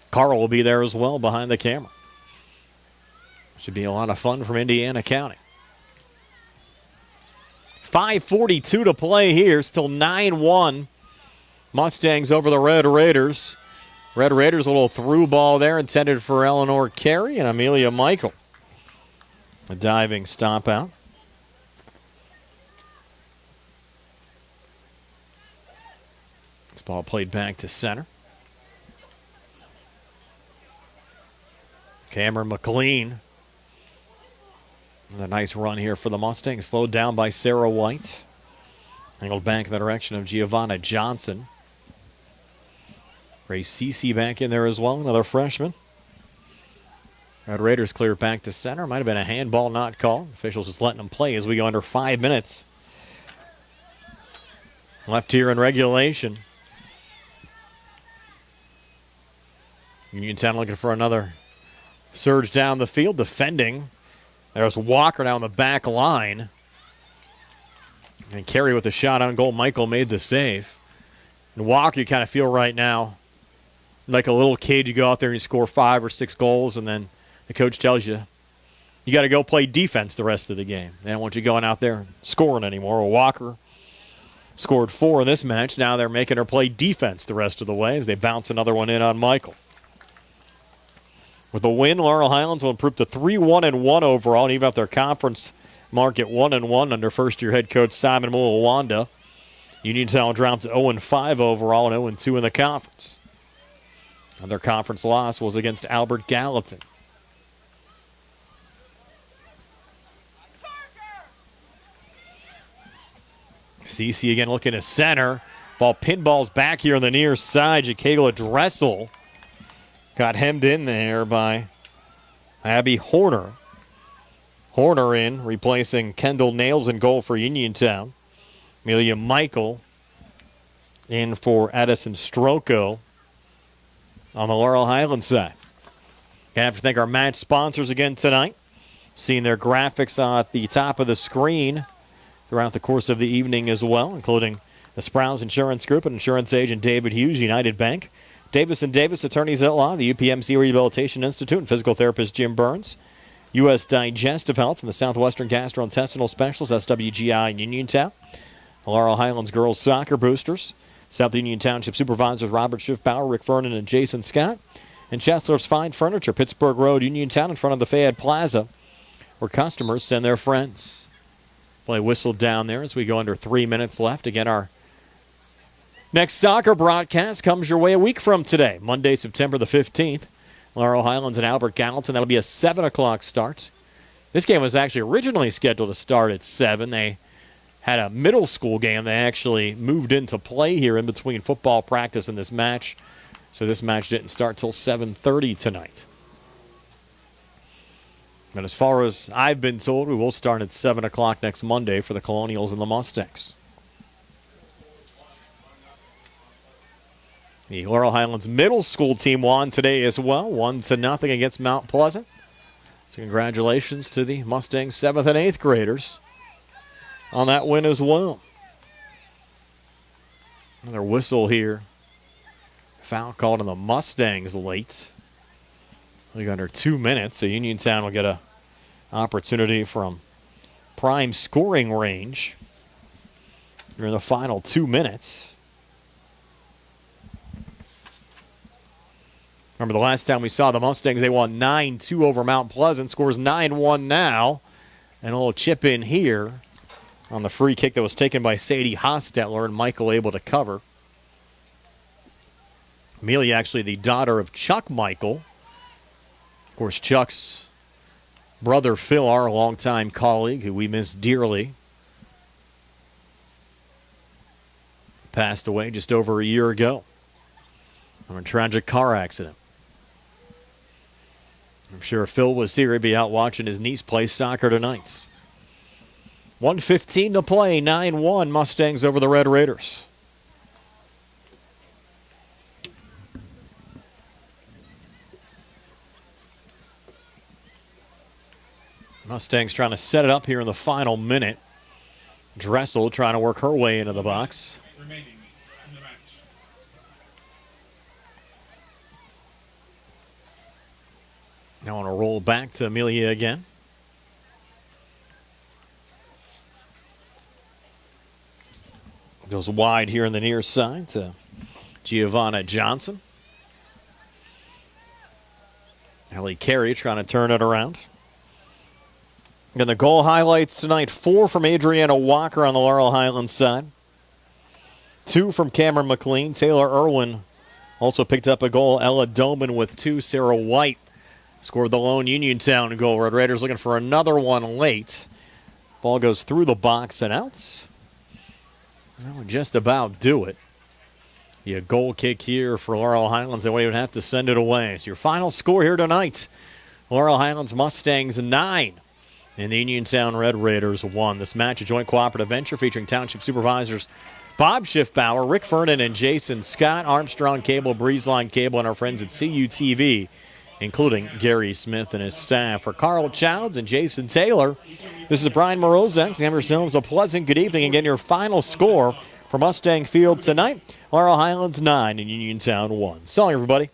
Carl will be there as well behind the camera. Should be a lot of fun from Indiana County. 5:42 to play here. Still 9-1. Mustangs over the Red Raiders. Red Raiders, a little through ball there intended for Eleanor Carey and Amelia Michael. A diving stop out. This ball played back to center. Cameron McLean. A nice run here for the Mustangs. Slowed down by Sarah White. Angled back in the direction of Giovanna Johnson. Ray Cece back in there as well, another freshman. Red Raiders clear back to center. Might have been a handball not called. Officials just letting them play as we go under 5 minutes. Left here in regulation. Uniontown looking for another surge down the field, defending. There's Walker down the back line. And Carey with a shot on goal. Michael made the save. And Walker, you kind of feel right now like a little kid. You go out there and you score 5 or 6 goals, and then the coach tells you, you got to go play defense the rest of the game. They don't want you going out there and scoring anymore. Well, Walker scored 4 in this match. Now they're making her play defense the rest of the way as they bounce another one in on Michael. With a win, Laurel Highlands will improve to 3-1-1 overall and even up their conference mark at 1-1 under first-year head coach Simon Mulawanda. Uniontown dropped to 0-5 overall and 0-2 in the conference. And their conference loss was against Albert Gallatin. Cece again looking to center. Ball pinballs back here on the near side. Jacayla Dressel got hemmed in there by Abby Horner. Horner in, replacing Kendall Nails in goal for Uniontown. Amelia Michael in for Addison Stroko on the Laurel Highlands side. Gonna have to thank our match sponsors again tonight. Seeing their graphics at the top of the screen throughout the course of the evening as well, including the Sprouse Insurance Group and insurance agent David Hughes, United Bank, Davis & Davis Attorneys at Law, the UPMC Rehabilitation Institute, and physical therapist Jim Burns, U.S. Digestive Health and the Southwestern Gastrointestinal Specialist, SWGI in Uniontown, the Laurel Highlands Girls Soccer Boosters, South Union Township Supervisors Robert Schiffbauer, Rick Vernon, and Jason Scott, and Chesler's Fine Furniture, Pittsburgh Road, Uniontown, in front of the Fayette Plaza, where customers send their friends. Play whistled down there as we go under 3 minutes left. Again, our next soccer broadcast comes your way a week from today, Monday, September the 15th. Laurel Highlands and Albert Gallatin. That'll be a 7 o'clock start. This game was actually originally scheduled to start at 7. They had a middle school game. They actually moved into play here in between football practice and this match. So this match didn't start till 7:30 tonight. But as far as I've been told, we will start at 7 o'clock next Monday for the Colonials and the Mustangs. The Laurel Highlands middle school team won today as well, 1-0 against Mount Pleasant. So congratulations to the Mustangs 7th and 8th graders on that win as well. Another whistle here. Foul called on the Mustangs late. We got under 2 minutes, so Uniontown will get an opportunity from prime scoring range during the final 2 minutes. Remember the last time we saw the Mustangs, they won 9-2 over Mount Pleasant. Scores 9-1 now. And a little chip in here on the free kick that was taken by Sadie Hostetler, and Michael able to cover. Amelia, actually the daughter of Chuck Michael. Of course, Chuck's brother Phil, our longtime colleague, who we miss dearly, passed away just over a year ago from a tragic car accident. I'm sure if Phil was here, he'd be out watching his niece play soccer tonight. 1:15 to play, 9-1 Mustangs over the Red Raiders. Mustangs trying to set it up here in the final minute. Dressel trying to work her way into the box. Remaining in the match. Now on a roll back to Amelia again. Goes wide here in the near side to Giovanna Johnson. Ellie Carey trying to turn it around. And the goal highlights tonight, 4 from Adriana Walker on the Laurel Highlands side. 2 from Cameron McLean. Taylor Irwin also picked up a goal. Ella Doman with 2. Sarah White scored the lone Uniontown goal. Red Raiders looking for another one late. Ball goes through the box and out. That would just about do it. A goal kick here for Laurel Highlands. They would have to send it away. So your final score here tonight, Laurel Highlands Mustangs 9. And the Uniontown Red Raiders 1. This match, a joint cooperative venture featuring Township Supervisors Bob Schiffbauer, Rick Vernon, and Jason Scott, Armstrong Cable, Breezeline Cable, and our friends at CUTV, including Gary Smith and his staff. For Carl Childs and Jason Taylor, this is Brian Morozek. Have yourselves a pleasant good evening. Again, your final score for Mustang Field tonight, Laurel Highlands 9 and Uniontown 1. So long, everybody.